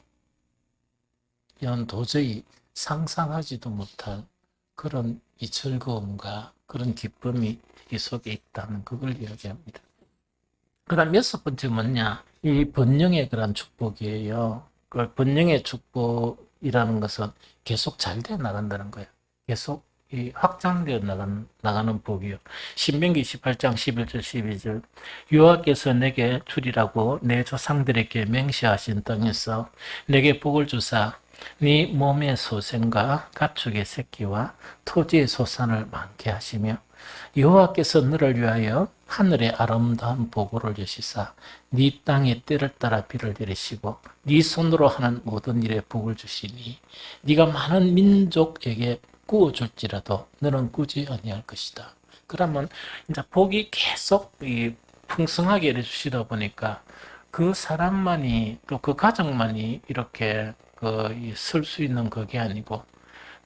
도저히 상상하지도 못할 그런 이 즐거움과 그런 기쁨이 이 속에 있다는 그걸 이야기합니다. 그다음 여섯 번째 뭐냐? 이 번영의 그런 축복이에요. 그 번영의 축복이라는 것은 계속 잘 돼 나간다는 거예요. 계속 이 확장되어 나가는 복이요. 신명기 18장 11절 12절 여호와께서 내게 주리라고 내 조상들에게 맹세하신 땅에서 내게 복을 주사 네 몸의 소생과 가축의 새끼와 토지의 소산을 많게 하시며 여호와께서 너를 위하여 하늘의 아름다운 보고를 주시사 네 땅에 때를 따라 비를 내리시고 네 손으로 하는 모든 일에 복을 주시니 네가 많은 민족에게 구워줄지라도 너는 꾸지 아니할 것이다. 그러면 이제 복이 계속 풍성하게 해주시다 보니까 그 사람만이 또 그 가정만이 이렇게 쓸 수 있는 그게 아니고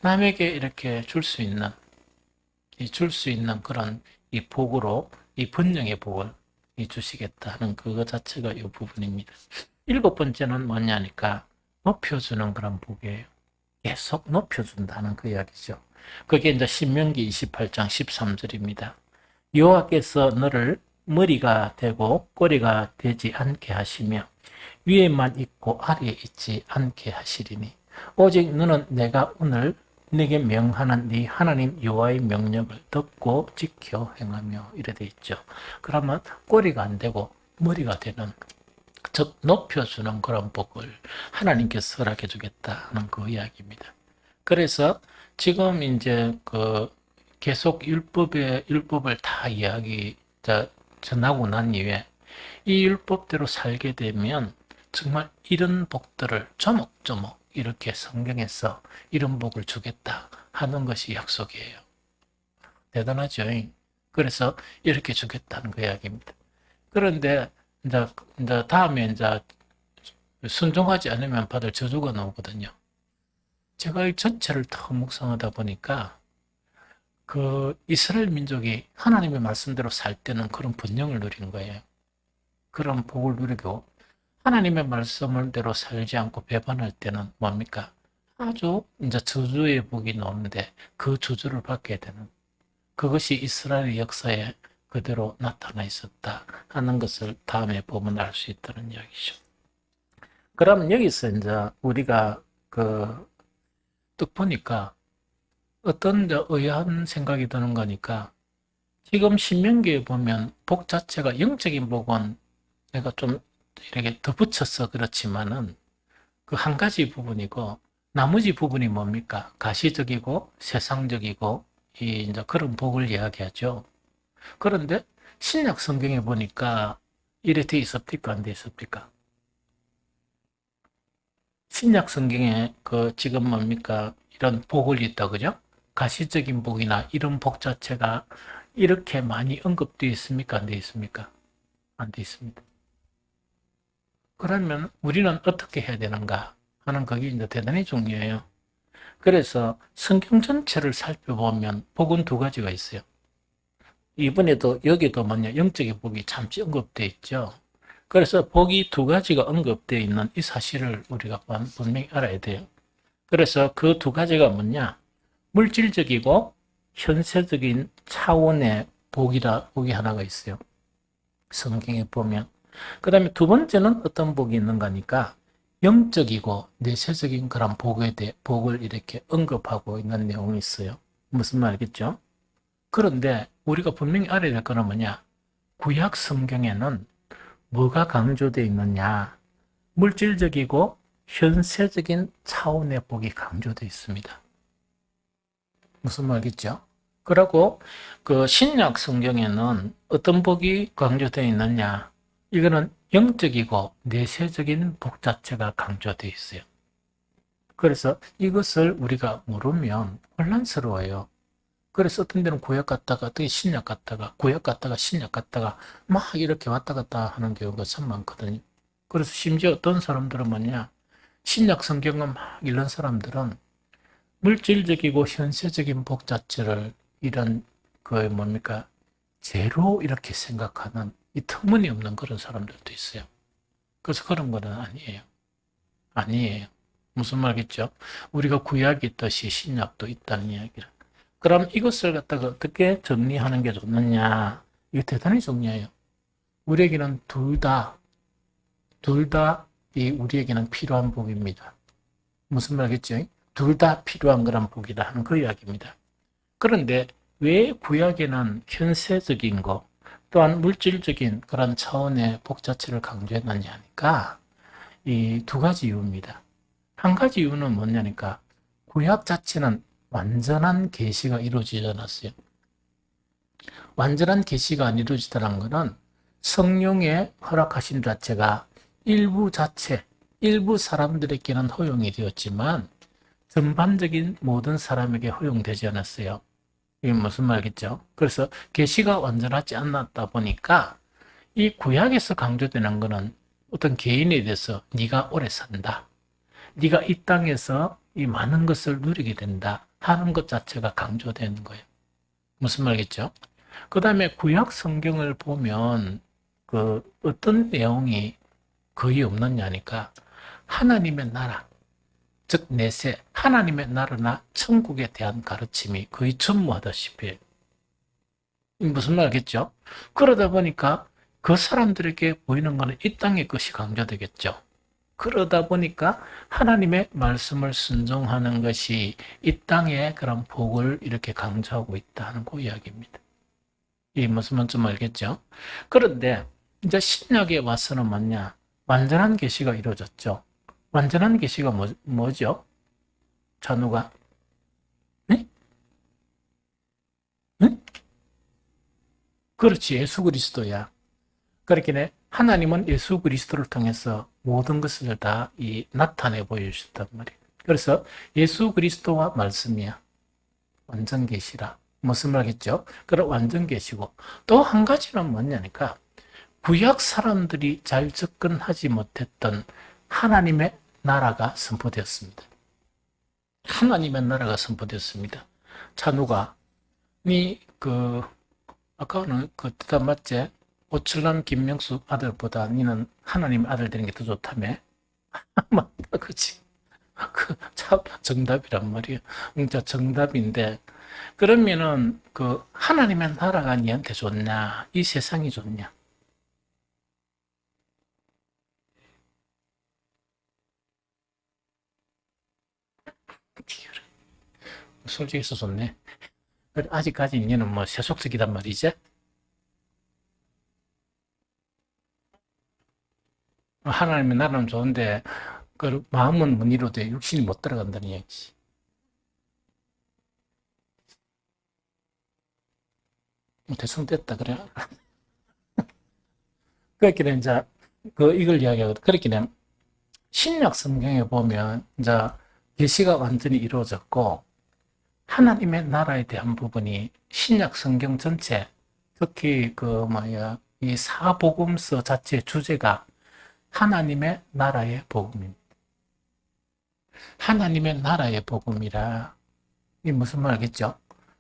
남에게 이렇게 줄 수 있는 그런 이 복으로 이 번영의 복을 주시겠다는 그거 자체가 이 부분입니다. 일곱 번째는 뭐냐니까 높여주는 그런 복이에요. 계속 높여준다는 그 이야기죠. 그게 이제 신명기 28장 13절입니다. 여호와께서 너를 머리가 되고 꼬리가 되지 않게 하시며 위에만 있고 아래에 있지 않게 하시리니 오직 너는 내가 오늘 내게 명하는 네 하나님 여호와의 명령을 듣고 지켜 행하며 이래 돼 있죠. 그러면 꼬리가 안 되고 머리가 되는 즉 높여주는 그런 복을 하나님께서 허락해 주겠다는 그 이야기입니다. 그래서 지금 이제 계속 율법을 다 전하고 난 이후에 이 율법대로 살게 되면 정말 이런 복들을 조목조목 이렇게 성경에서 이런 복을 주겠다 하는 것이 약속이에요. 대단하죠. 그래서 이렇게 주겠다는 그 이야기입니다. 그런데 이제 다음에 이제 순종하지 않으면 받을 저주가 나오거든요. 제가 이 전체를 더 묵상하다 보니까 그 이스라엘 민족이 하나님의 말씀대로 살 때는 그런 번영을 누리는 거예요. 그런 복을 누리고 하나님의 말씀대로 살지 않고 배반할 때는 뭡니까? 아주 이제 저주의 복이 나오는데 그 저주를 받게 되는 그것이 이스라엘 역사에 그대로 나타나 있었다 하는 것을 다음에 보면 알 수 있다는 이야기죠. 그럼 여기서 이제 우리가 딱 보니까 어떤 의아한 생각이 드는 거니까 지금 신명기에 보면 복 자체가 영적인 복은 내가 좀 이렇게 덧붙여서 그렇지만은 그 한 가지 부분이고 나머지 부분이 뭡니까? 가시적이고 세상적이고 이제 그런 복을 이야기하죠. 그런데 신약 성경에 보니까 이래 돼 있습니까? 안 돼 있습니까? 신약 성경에 지금 뭡니까? 이런 복을 있다 그죠? 가시적인 복이나 이런 복 자체가 이렇게 많이 언급되어 있습니까? 안 되어 있습니까? 안 되어 있습니다. 그러면 우리는 어떻게 해야 되는가 하는 그게 이제 대단히 중요해요. 그래서 성경 전체를 살펴보면 복은 두 가지가 있어요. 이번에도 여기도 뭐냐 영적인 복이 잠시 언급되어 있죠. 그래서 복이 두 가지가 언급되어 있는 이 사실을 우리가 분명히 알아야 돼요. 그래서 그 두 가지가 뭐냐? 물질적이고 현세적인 차원의 복이 하나가 있어요. 성경에 보면. 그 다음에 두 번째는 어떤 복이 있는가니까 영적이고 내세적인 그런 복을 이렇게 언급하고 있는 내용이 있어요. 무슨 말이겠죠? 그런데 우리가 분명히 알아야 될 거는 뭐냐? 구약 성경에는 뭐가 강조되어 있느냐? 물질적이고 현세적인 차원의 복이 강조되어 있습니다. 무슨 말이겠죠? 그리고 그 신약 성경에는 어떤 복이 강조되어 있느냐? 이거는 영적이고 내세적인 복 자체가 강조되어 있어요. 그래서 이것을 우리가 모르면 혼란스러워요. 그래서 어떤 데는 구약 갔다가 또 신약 갔다가 구약 갔다가 신약 갔다가 막 이렇게 왔다 갔다 하는 경우가 참 많거든요. 그래서 심지어 어떤 사람들은 뭐냐? 신약 성경을 막 읽는 사람들은 물질적이고 현세적인 복 자체를 이런 그 뭡니까? 죄로 이렇게 생각하는 이 터무니없는 그런 사람들도 있어요. 그래서 그런 거는 아니에요. 아니에요. 무슨 말이겠죠? 우리가 구약이 있듯이 신약도 있다는 이야기를. 그럼 이것을 갖다가 어떻게 정리하는 게 좋느냐? 이게 대단히 중요해요. 우리에게는 둘 다 이 우리에게는 필요한 복입니다. 무슨 말이겠죠? 둘 다 필요한 그런 복이다 하는 그 이야기입니다. 그런데 왜 구약에는 현세적인 거 또한 물질적인 그런 차원의 복 자체를 강조했느냐 하니까 이 두 가지 이유입니다. 한 가지 이유는 뭐냐니까 구약 자체는 완전한 계시가 이루어지지 않았어요. 완전한 계시가 안 이루어지다는 것은 성령의 허락하신 자체가 일부 사람들에게는 허용이 되었지만 전반적인 모든 사람에게 허용되지 않았어요. 이게 무슨 말이겠죠? 그래서 계시가 완전하지 않았다 보니까 이 구약에서 강조되는 것은 어떤 개인에 대해서 네가 오래 산다. 네가 이 땅에서 이 많은 것을 누리게 된다 하는 것 자체가 강조되는 거예요. 무슨 말이겠죠? 그 다음에 구약 성경을 보면 그 어떤 내용이 거의 없느냐니까 하나님의 나라, 즉 내세, 하나님의 나라나 천국에 대한 가르침이 거의 전무하다시피 무슨 말이겠죠? 그러다 보니까 그 사람들에게 보이는 것은 이 땅의 것이 강조되겠죠. 그러다 보니까 하나님의 말씀을 순종하는 것이 이 땅의 그런 복을 이렇게 강조하고 있다는 그 이야기입니다. 이 무슨 말인지 알겠죠? 그런데 이제 신약에 와서는 뭐냐? 완전한 계시가 이루어졌죠. 완전한 계시가 뭐죠? 찬우가? 네? 네? 그렇지, 예수 그리스도야. 그렇게 하나님은 예수 그리스도를 통해서 모든 것을 다 나타내 보여주셨단 말이에요. 그래서 예수 그리스도와 말씀이야. 완전 계시라. 무슨 말이겠죠? 그런 완전 계시고 또 한 가지는 뭐냐니까 구약 사람들이 잘 접근하지 못했던 하나님의 나라가 선포되었습니다. 하나님의 나라가 선포되었습니다. 찬우가 아까는 그 대답 맞지? 오철남 김명숙 아들보다 니는 하나님 아들 되는 게 더 좋다며? 맞다, 그치? 참 정답이란 말이에요. 진짜 정답인데 그러면은 그 하나님의 나라가 니한테 좋냐? 이 세상이 좋냐? 솔직히 해서 좋네. 아직까지 니는 뭐 세속적이단 말이지? 하나님의 나라는 좋은데 그 마음은 못 이루되 육신이 못 들어간다는 얘기지. 대충 됐다 그래. 그렇게 이제 이걸 이야기하거든. 그렇게 되면 신약 성경에 보면 이제 계시가 완전히 이루어졌고 하나님의 나라에 대한 부분이 신약 성경 전체 특히 이 사복음서 자체의 주제가 하나님의 나라의 복음입니다. 하나님의 나라의 복음이라 이게 무슨 말이겠죠?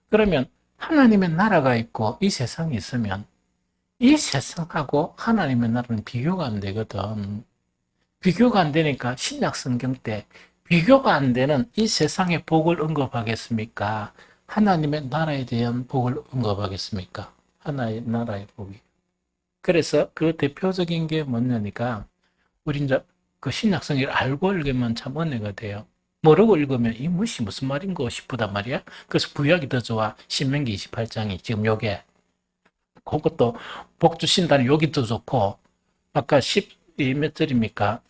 그러면 하나님의 나라가 있고 이 세상이 있으면 이 세상하고 하나님의 나라는 비교가 안 되거든. 비교가 안 되니까 신약 성경 때 비교가 안 되는 이 세상의 복을 언급하겠습니까? 하나님의 나라에 대한 복을 언급하겠습니까? 하나의 나라의 복이. 그래서 그 대표적인 게 뭐냐니까 우리 이제 그 신약 성경을 알고 읽으면 참 은혜가 돼요. 모르고 읽으면 이 무슨 말인가 싶단 말이야. 그래서 구약이 더 좋아. 신명기 28장이 지금 요게 그것도 복 주신다는 여기 더 좋고 아까 10몇 절입니까?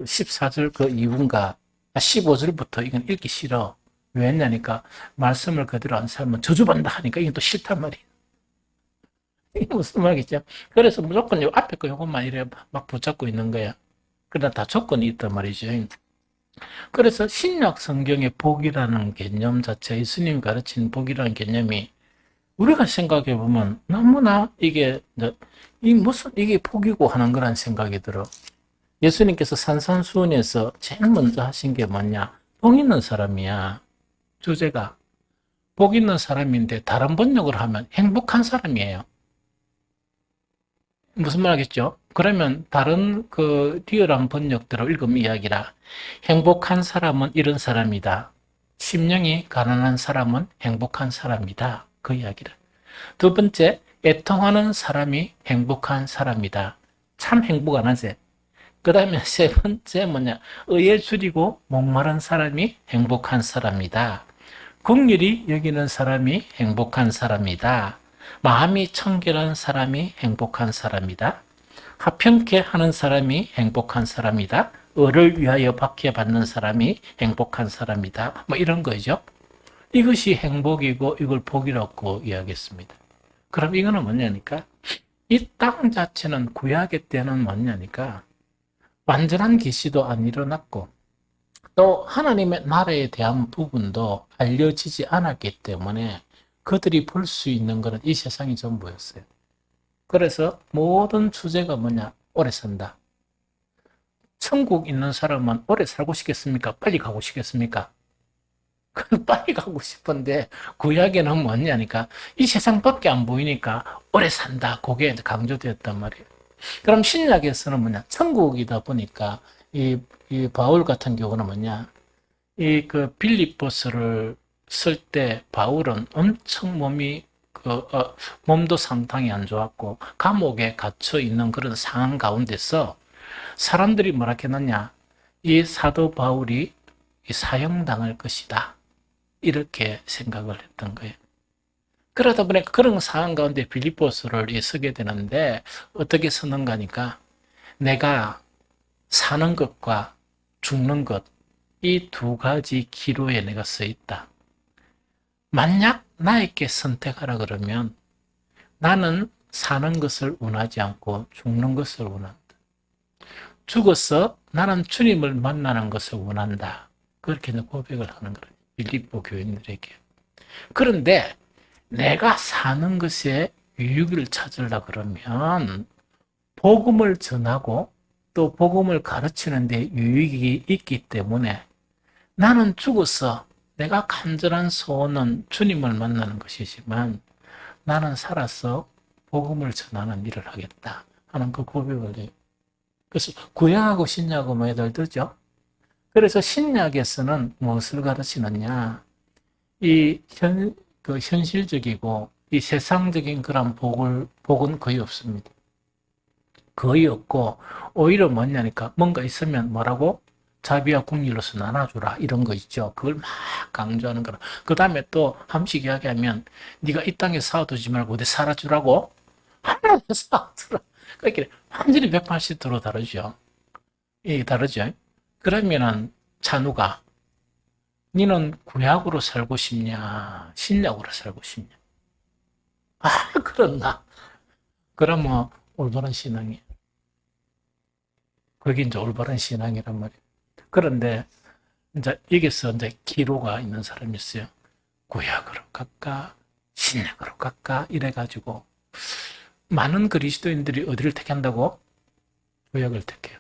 14절 그 이후인가 15절부터 이건 읽기 싫어. 왜냐니까 말씀을 그대로 안 살면 저주받는다 하니까 이게 또 싫단 말이야. 이게 무슨 말이죠? 그래서 무조건 요 앞에 거 요것만 이래 막 붙잡고 있는 거야. 그러나 다 조건이 있단 말이죠. 그래서 신약 성경의 복이라는 개념 자체, 예수님이 가르친 복이라는 개념이 우리가 생각해 보면 너무나 이게 무슨 이게 복이고 하는 거란 생각이 들어. 예수님께서 산상수훈에서 제일 먼저 하신 게 뭐냐? 복 있는 사람이야. 주제가 복 있는 사람인데 다른 번역을 하면 행복한 사람이에요. 무슨 말이겠죠? 그러면 다른 그 리얼한 번역대로 읽으면 이야기라. 행복한 사람은 이런 사람이다. 심령이 가난한 사람은 행복한 사람이다. 그 이야기라. 두 번째, 애통하는 사람이 행복한 사람이다. 참 행복 안 하지? 그 다음에 세 번째 뭐냐? 의에 줄이고 목마른 사람이 행복한 사람이다. 긍휼히 여기는 사람이 행복한 사람이다. 마음이 청결한 사람이 행복한 사람이다. 화평케 하는 사람이 행복한 사람이다. 을을 위하여 박해받는 사람이 행복한 사람이다. 뭐 이런 거죠. 이것이 행복이고 이걸 복이라고 이야기했습니다. 그럼 이거는 뭐냐니까 이 땅 자체는 구약의 때는 뭐냐니까 완전한 계시도 안 일어났고 또 하나님의 나라에 대한 부분도 알려지지 않았기 때문에 그들이 볼 수 있는 것은 이 세상이 전부였어요. 그래서 모든 주제가 뭐냐? 오래 산다. 천국 있는 사람은 오래 살고 싶겠습니까? 빨리 가고 싶겠습니까? 그건 빨리 가고 싶은데 구약에는 뭐냐니까 이 세상밖에 안 보이니까 오래 산다. 그게 강조되었단 말이에요. 그럼 신약에서는 뭐냐? 천국이다 보니까 이 바울 같은 경우는 뭐냐? 이 그 빌립보서를 쓸 때 바울은 엄청 몸도 상당히 안 좋았고 감옥에 갇혀 있는 그런 상황 가운데서 사람들이 뭐라 했느냐? 이 사도 바울이 사형당할 것이다. 이렇게 생각을 했던 거예요. 그러다 보니까 그런 상황 가운데 빌립보서를 쓰게 되는데 어떻게 쓰는가니까 내가 사는 것과 죽는 것, 이 두 가지 기로에 내가 서 있다. 만약 나에게 선택하라 그러면 나는 사는 것을 원하지 않고 죽는 것을 원한다. 죽어서 나는 주님을 만나는 것을 원한다. 그렇게 고백을 하는 거예요. 빌립보 교인들에게. 그런데 내가 사는 것에 유익을 찾으려 그러면 복음을 전하고 또 복음을 가르치는 데 유익이 있기 때문에 나는 죽어서 내가 간절한 소원은 주님을 만나는 것이지만 나는 살아서 복음을 전하는 일을 하겠다 하는 그 고백을 해요. 그래서 구약하고 신약하고 뭐에 다르죠? 그래서 신약에서는 무엇을 가르치느냐? 그 현실적이고 이 세상적인 그런 복은 거의 없습니다. 거의 없고 오히려 뭐냐니까 뭔가 있으면 뭐라고? 자비와 긍휼로서 나눠주라 이런 거 있죠. 그걸 막 강조하는 거라. 그 다음에 또 함식 이야기하면 네가 이 땅에 쌓아두지 말고 어디 살아주라고? 하나님에 쌓아두라. 그렇게 완전히 180도로 다르죠. 이게 다르죠. 그러면은 찬우가 니는 구약으로 살고 싶냐 신약으로 살고 싶냐? 아 그렇나? 그럼 뭐 올바른 신앙이에요. 그게 이제 올바른 신앙이란 말이에요. 그런데 이제 여기서 이제 기로가 있는 사람이 있어요. 구약으로 갈까 신약으로 갈까 이래가지고 많은 그리스도인들이 어디를 택한다고? 구약을 택해요.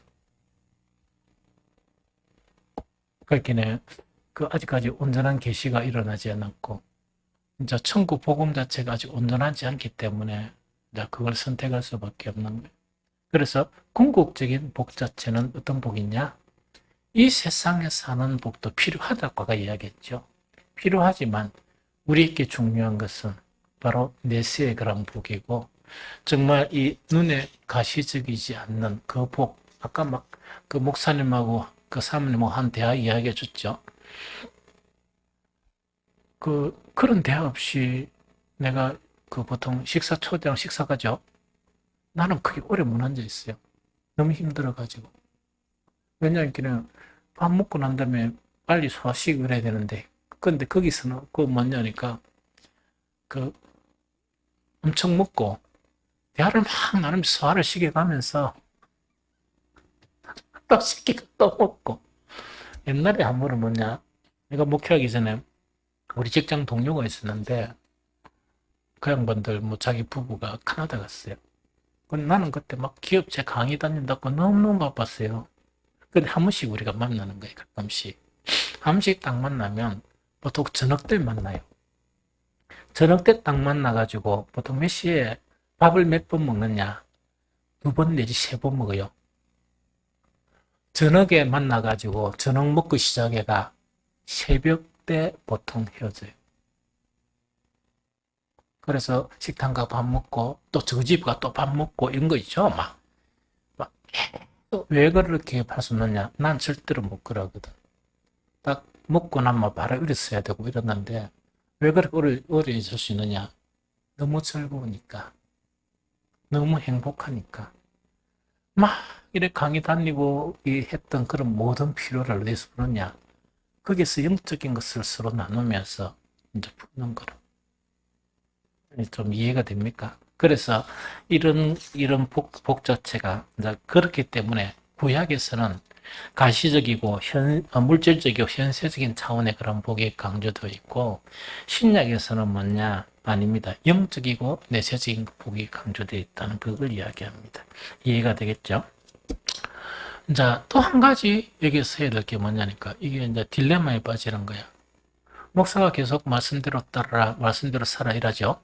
그렇기는 그 아직까지 온전한 계시가 일어나지 않았고 이제 천국 복음 자체가 아직 온전하지 않기 때문에 이제 그걸 선택할 수밖에 없는 거예요. 그래서 궁극적인 복 자체는 어떤 복이냐? 이 세상에 사는 복도 필요하다고 아까 이야기했죠. 필요하지만 우리에게 중요한 것은 바로 내세의 그런 복이고 정말 이 눈에 가시적이지 않는 그 복. 아까 막 그 목사님하고 그 사모님하고 한 대화 이야기해 줬죠. 그런 대화 없이 내가 그 보통 식사 초대랑 식사 가죠. 나는 그게 오래 못 앉아 있어요. 너무 힘들어가지고. 왜냐하면 밥 먹고 난 다음에 빨리 소화식을 해야 되는데, 근데 거기서는 그 뭐냐니까 그 엄청 먹고 대화를 막 나누면서 소화를 시켜가면서 또 시키고 또 먹고. 옛날에 한 번은 뭐냐, 내가 목회하기 전에 우리 직장 동료가 있었는데 그 양반들 뭐 자기 부부가 캐나다 갔어요. 근데 나는 그때 막 기업체 강의 다닌다고 너무너무 바빴어요. 근데 한 번씩 우리가 만나는 거예요. 가끔씩. 한 번씩 딱 만나면 보통 저녁 때 만나요. 저녁 때 딱 만나가지고 보통 몇 시에 밥을 몇 번 먹느냐? 2번 내지 3번 먹어요. 저녁에 만나가지고 저녁 먹고 시작해가 새벽 때 보통 헤어져요. 그래서 식당 가 밥 먹고 또 저 집 가 또 밥 먹고 이런 거 있죠. 막 왜 그렇게 할 수 없느냐? 난 절대로 못 그러거든. 딱 먹고 나면 바로 일어서야 되고 이러는데 왜 그렇게 오래 있을 수 있느냐? 너무 즐거우니까. 너무 행복하니까. 막 이렇게 강의 다니고 했던 그런 모든 피로를 어디서 푸느냐? 거기서 영적인 것을 서로 나누면서 이제 푸는 거로. 좀 이해가 됩니까? 그래서 이런 복 자체가 이제 그렇기 때문에 구약에서는 가시적이고 물질적이고 현세적인 차원의 그런 복이 강조되어 있고 신약에서는 뭐냐? 아닙니다. 영적이고 내세적인 복이 강조되어 있다는 그걸 이야기합니다. 이해가 되겠죠? 자, 또 한 가지 여기서 해야 될 게 뭐냐니까 이게 이제 딜레마에 빠지는 거야. 목사가 계속 말씀대로 따라라, 말씀대로 살아 이라죠.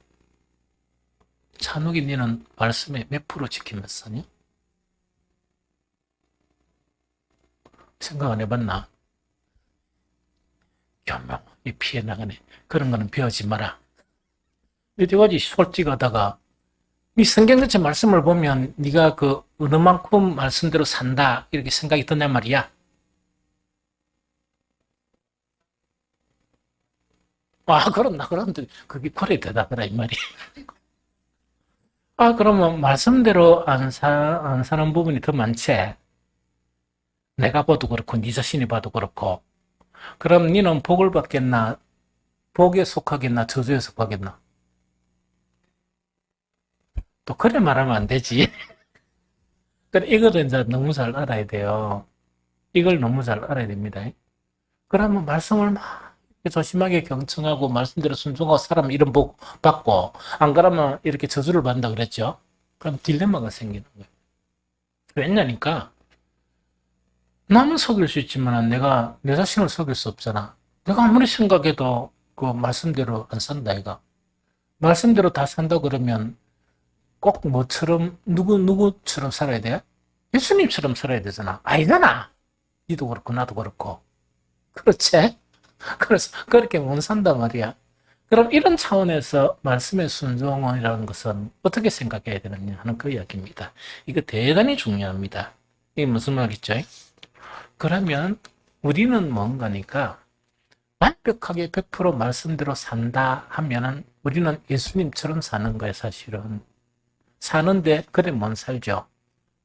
찬욱이 니는 말씀에 몇 프로 지키면서 사니? 생각 안 해봤나? 교묘히 피해 나가네. 그런 거는 배우지 마라. 여태까지 솔직하다가 이 성경 전체 말씀을 보면 네가 그 어느 만큼 말씀대로 산다 이렇게 생각이 든단 말이야. 그런다. 그런데 그게 그래 대답해라 이 말이야. 그러면 말씀대로 안 사는 부분이 더 많지. 내가 봐도 그렇고 네 자신이 봐도 그렇고. 그럼 너는 복을 받겠나? 복에 속하겠나? 저주에 속하겠나? 또 그래 말하면 안 되지. 그래 이거를 이제 너무 잘 알아야 돼요. 이걸 너무 잘 알아야 됩니다. 그러면 말씀을 막 조심하게 경청하고 말씀대로 순종하고 사람 이런 복 받고 안 그러면 이렇게 저주를 받는다 그랬죠. 그럼 딜레마가 생기는 거예요. 왜냐니까 남은 속일 수 있지만 내가 내 자신을 속일 수 없잖아. 내가 아무리 생각해도 그 말씀대로 안 산다 이가. 말씀대로 다 산다 그러면 꼭 뭐처럼 누구처럼 살아야 돼? 예수님처럼 살아야 되잖아. 아니잖아. 니도 그렇고 나도 그렇고. 그렇지? 그래서 그렇게 못 산단 말이야. 그럼 이런 차원에서 말씀의 순종이라는 것은 어떻게 생각해야 되느냐 하는 그 이야기입니다. 이거 대단히 중요합니다. 이게 무슨 말이죠? 그러면 우리는 뭔가니까 완벽하게 100% 말씀대로 산다 하면은 우리는 예수님처럼 사는 거예요, 사실은. 사는데 그래 못 살죠.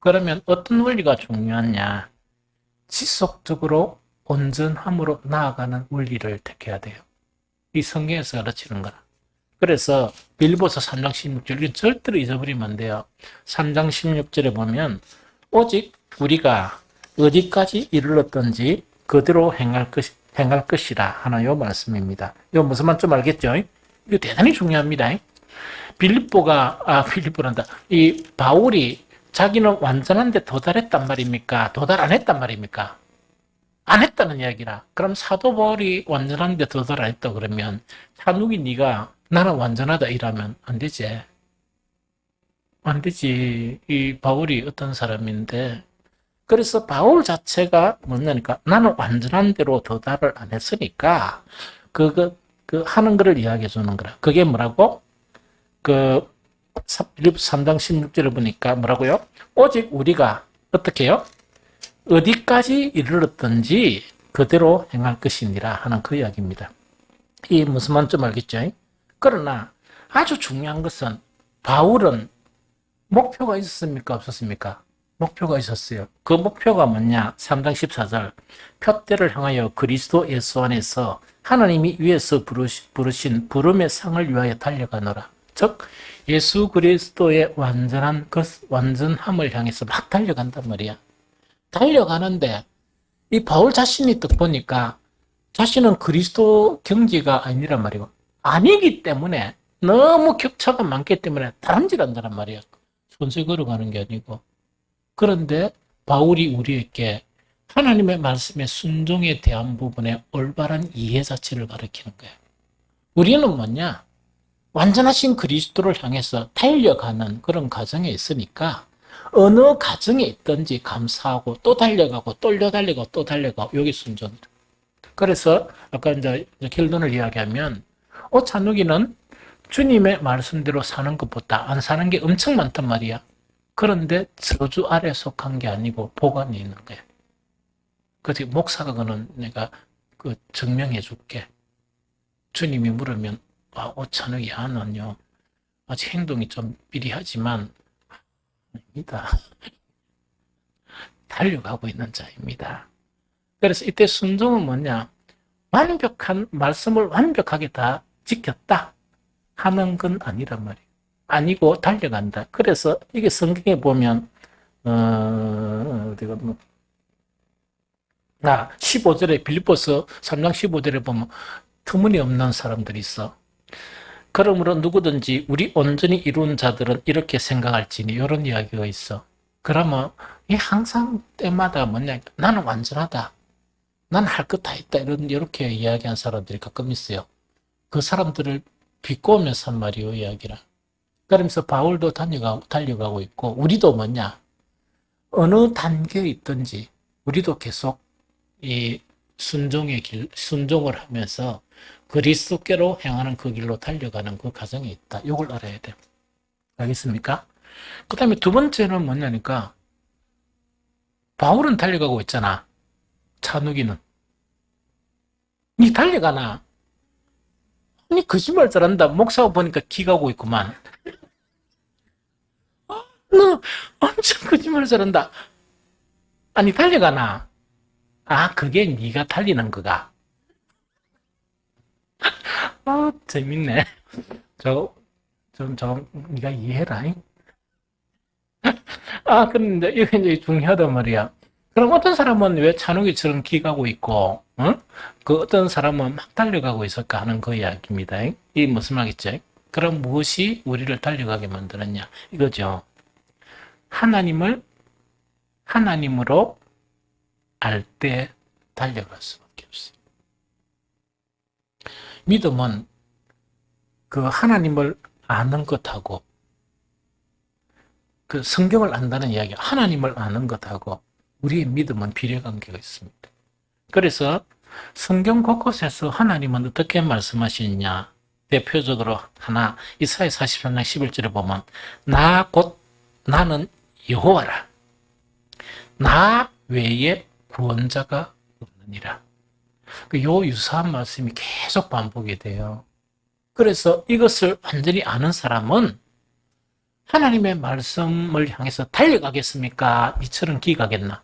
그러면 어떤 원리가 중요하냐? 지속적으로 온전함으로 나아가는 원리를 택해야 돼요. 이 성경에서 가르치는 거라. 그래서 빌보서 3장 16절, 이거 절대로 잊어버리면 안 돼요. 3장 16절에 보면 오직 우리가 어디까지 이르렀던지 그대로 행할 것이라 하는 요 말씀입니다. 이거 무슨 말 좀 알겠죠? 이거 대단히 중요합니다. 빌립보란다. 이 바울이 자기는 완전한데 도달했단 말입니까? 도달 안 했단 말입니까? 안 했다는 이야기라. 그럼 사도 바울이 완전한데 도달 안 했다 그러면 찬욱이 네가 나는 완전하다 이러면 안 되지. 안 되지. 이 바울이 어떤 사람인데. 그래서 바울 자체가 뭐냐니까 나는 완전한 대로 도달을 안 했으니까 그 하는 거를 이야기해 주는 거라. 그게 뭐라고? 그 빌립보서 3장 16절을 보니까 뭐라고요? 오직 우리가 어떻게 해요? 어디까지 이르렀든지 그대로 행할 것이니라 하는 그 이야기입니다. 이 무슨 말인지 알겠죠? 그러나 아주 중요한 것은 바울은 목표가 있었습니까? 없었습니까? 목표가 있었어요. 그 목표가 뭐냐? 3장 14절 표대를 향하여 그리스도 예수 안에서 하나님이 위에서 부르신 부름의 상을 위하여 달려가노라. 즉 예수 그리스도의 완전한 완전함을 향해서 막 달려간단 말이야. 달려가는데 이 바울 자신이 딱 보니까 자신은 그리스도 경지가 아니란 말이고 아니기 때문에 너무 격차가 많기 때문에 다람질한다란 말이야. 손세 걸어가는 게 아니고. 그런데 바울이 우리에게 하나님의 말씀의 순종에 대한 부분에 올바른 이해 자체를 가르치는 거예요. 우리는 뭐냐? 완전하신 그리스도를 향해서 달려가는 그런 과정에 있으니까 어느 과정에 있든지 감사하고 또 달려가고 또 달려가고 또 달려가고 여기 순종. 그래서 아까 이제 결론을 이야기하면 찬욱이는 주님의 말씀대로 사는 것보다 안 사는 게 엄청 많단 말이야. 그런데 저주 아래 속한 게 아니고 보관이 있는 거야. 그래서 목사가 그는 내가 그 증명해 줄게. 주님이 물으면 찬욱이야 너는요 아직 행동이 좀 삐리하지만 아닙니다. 달려가고 있는 자입니다. 그래서 이때 순종은 뭐냐? 완벽한 말씀을 완벽하게 다 지켰다 하는 건 아니란 말이에요. 아니고 달려간다. 그래서 이게 성경에 보면 어디가 15절에 빌립보서 3장 15절에 보면 터무니없는 사람들이 있어. 그러므로 누구든지 우리 온전히 이룬 자들은 이렇게 생각할지니 이런 이야기가 있어. 그러면 이 항상 때마다 뭐냐? 나는 완전하다. 나는 할 것 다 했다. 이렇게 이야기한 사람들이 가끔 있어요. 그 사람들을 비꼬면서 한 말이요, 이야기라. 그러면서 바울도 달려가고 있고, 우리도 뭐냐? 어느 단계에 있든지, 우리도 계속 이 순종을 하면서 그리스도께로 향하는 그 길로 달려가는 그 과정에 있다. 이걸 알아야 돼요. 알겠습니까? 그 다음에 두 번째는 뭐냐니까, 바울은 달려가고 있잖아. 찬욱이는. 니 달려가나? 니 거짓말 잘한다. 목사가 보니까 기가고 있구만. 너 엄청 거짓말 잘한다. 아니 달려가나? 그게 네가 달리는 거가. 재밌네. 저 네가 이해해라. 근데 이게 이제 중요하단 말이야. 그럼 어떤 사람은 왜 찬욱이처럼 기가고 있고, 그 어떤 사람은 막 달려가고 있을까 하는 그 이야기입니다. 이 무슨 말이겠죠? 그럼 무엇이 우리를 달려가게 만들었냐? 이거죠. 하나님으로 알 때 달려갈 수밖에 없어요. 믿음은 그 하나님을 아는 것하고 그 성경을 안다는 이야기, 하나님을 아는 것하고 우리의 믿음은 비례관계가 있습니다. 그래서 성경 곳곳에서 하나님은 어떻게 말씀하시느냐? 대표적으로 하나, 이사야 43장 11절에 보면 나는 여호와라. 나 외에 구원자가 없느니라. 요 유사한 말씀이 계속 반복이 돼요. 그래서 이것을 완전히 아는 사람은 하나님의 말씀을 향해서 달려가겠습니까? 이처럼 기가겠나?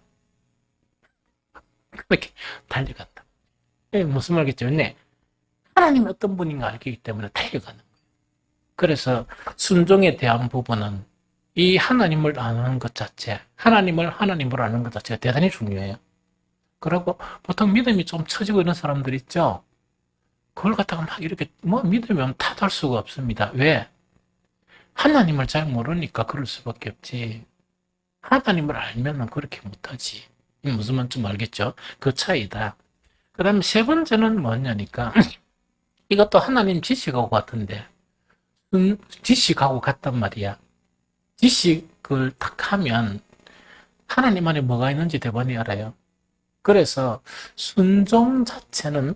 그렇게 달려간다. 무슨 말겠죠? 네. 하나님이 어떤 분인가 알기 때문에 달려가는 거예요. 그래서 순종에 대한 부분은 이 하나님을 아는 것 자체, 하나님을 하나님으로 아는 것 자체가 대단히 중요해요. 그리고 보통 믿음이 좀 처지고 있는 사람들 있죠? 그걸 갖다가 막 이렇게 믿으면 탓할 수가 없습니다. 왜? 하나님을 잘 모르니까 그럴 수밖에 없지. 하나님을 알면은 그렇게 못하지. 무슨 말인지 좀 알겠죠? 그 차이다. 그 다음에 세 번째는 뭐냐니까, 이것도 하나님 지식하고 같은데, 지식하고 같단 말이야. 지식을 딱 하면 하나님 안에 뭐가 있는지 대번히 알아요. 그래서 순종 자체는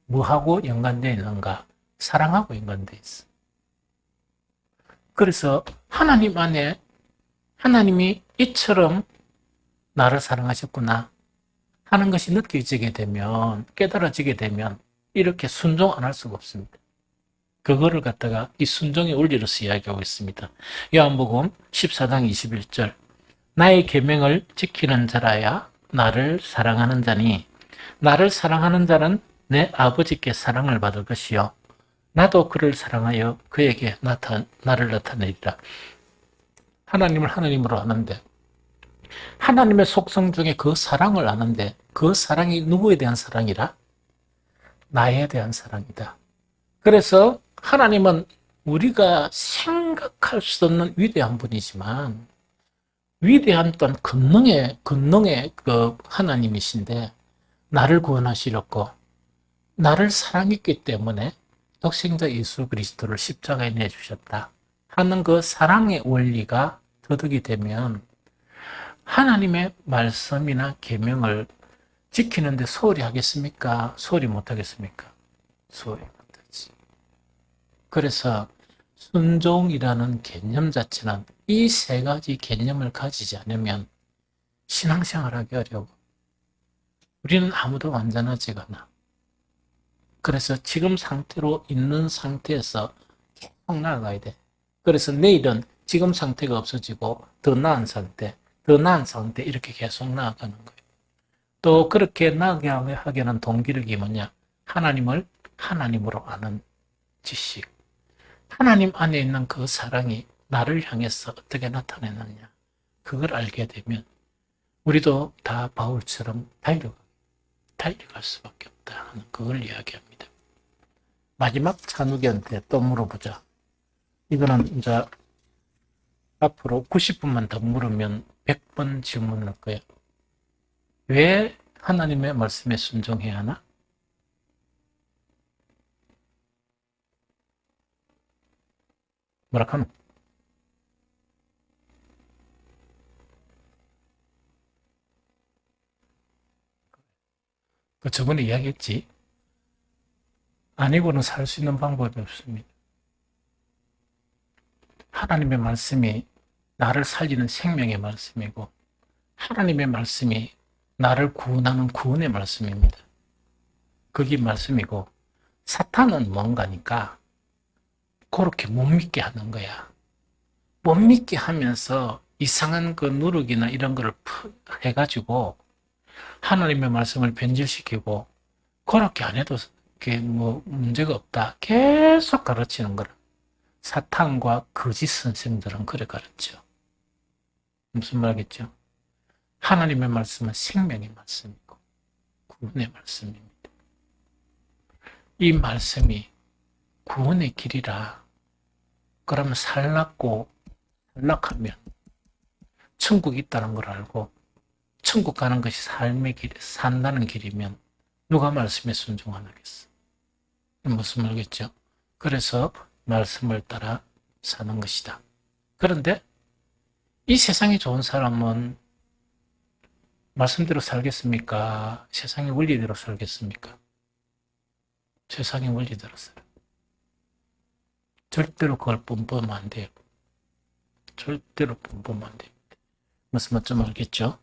뭐하고 연관되어 있는가? 사랑하고 연관되어 있어. 그래서 하나님 안에 하나님이 이처럼 나를 사랑하셨구나 하는 것이 느껴지게 되면, 깨달아지게 되면 이렇게 순종 안 할 수가 없습니다. 그거를 갖다가 이 순종의 원리로서 이야기하고 있습니다. 요한복음 14장 21절, 나의 계명을 지키는 자라야 나를 사랑하는 자니 나를 사랑하는 자는 내 아버지께 사랑을 받을 것이요 나도 그를 사랑하여 그에게 나를 나타내리라. 하나님을 하나님으로 아는데, 하나님의 속성 중에 그 사랑을 아는데, 그 사랑이 누구에 대한 사랑이라? 나에 대한 사랑이다. 그래서 하나님은 우리가 생각할 수 없는 위대한 분이지만, 위대한 또한 권능의 그 하나님이신데, 나를 구원하시려고 나를 사랑했기 때문에 독생자 예수 그리스도를 십자가에 내주셨다 하는 그 사랑의 원리가 터득이 되면 하나님의 말씀이나 계명을 지키는데 소홀히 하겠습니까? 소홀히 못하겠습니까? 소홀히 못하지. 그래서 순종이라는 개념 자체는 이 세 가지 개념을 가지지 않으면 신앙생활하기 어려워. 우리는 아무도 완전하지가 않아. 그래서 지금 상태로 있는 상태에서 계속 나아가야 돼. 그래서 내일은 지금 상태가 없어지고 더 나은 상태 이렇게 계속 나아가는 거예요. 또 그렇게 나아가게 하는 동기력이 뭐냐? 하나님을 하나님으로 아는 지식. 하나님 안에 있는 그 사랑이 나를 향해서 어떻게 나타내느냐. 그걸 알게 되면 우리도 다 바울처럼 달려갈 수밖에 없다 하는 그걸 이야기합니다. 마지막 찬욱이한테 또 물어보자. 이거는 이제 앞으로 90분만 더 물으면 100번 질문할 거야. 왜 하나님의 말씀에 순종해야 하나? 뭐라 카노? 그 저번에 이야기했지. 아니고는 살 수 있는 방법이 없습니다. 하나님의 말씀이 나를 살리는 생명의 말씀이고, 하나님의 말씀이 나를 구원하는 구원의 말씀입니다. 그게 말씀이고, 사탄은 뭔가니까 그렇게 못 믿게 하는 거야. 못 믿게 하면서 이상한 그 누룩이나 이런 거를 해가지고 하나님의 말씀을 변질시키고, 그렇게 안 해도 그게 뭐 문제가 없다. 계속 가르치는 거라. 사탄과 거짓 선생들은 그래 가르쳐. 무슨 말이겠죠? 하나님의 말씀은 생명의 말씀이고 구원의 말씀입니다. 이 말씀이 구원의 길이라. 그러면 살락하면 천국이 있다는 걸 알고 천국 가는 것이 삶의 길, 산다는 길이면 누가 말씀에 순종 안 하겠어? 무슨 말이겠죠? 그래서 말씀을 따라 사는 것이다. 그런데 이 세상에 좋은 사람은 말씀대로 살겠습니까? 세상의 원리대로 살겠습니까? 세상의 원리대로 살아. 절대로 그걸 뻔뻔하면 안 돼요. 절대로 뻔뻔하면 안 돼요. 무슨 말인지 알겠죠?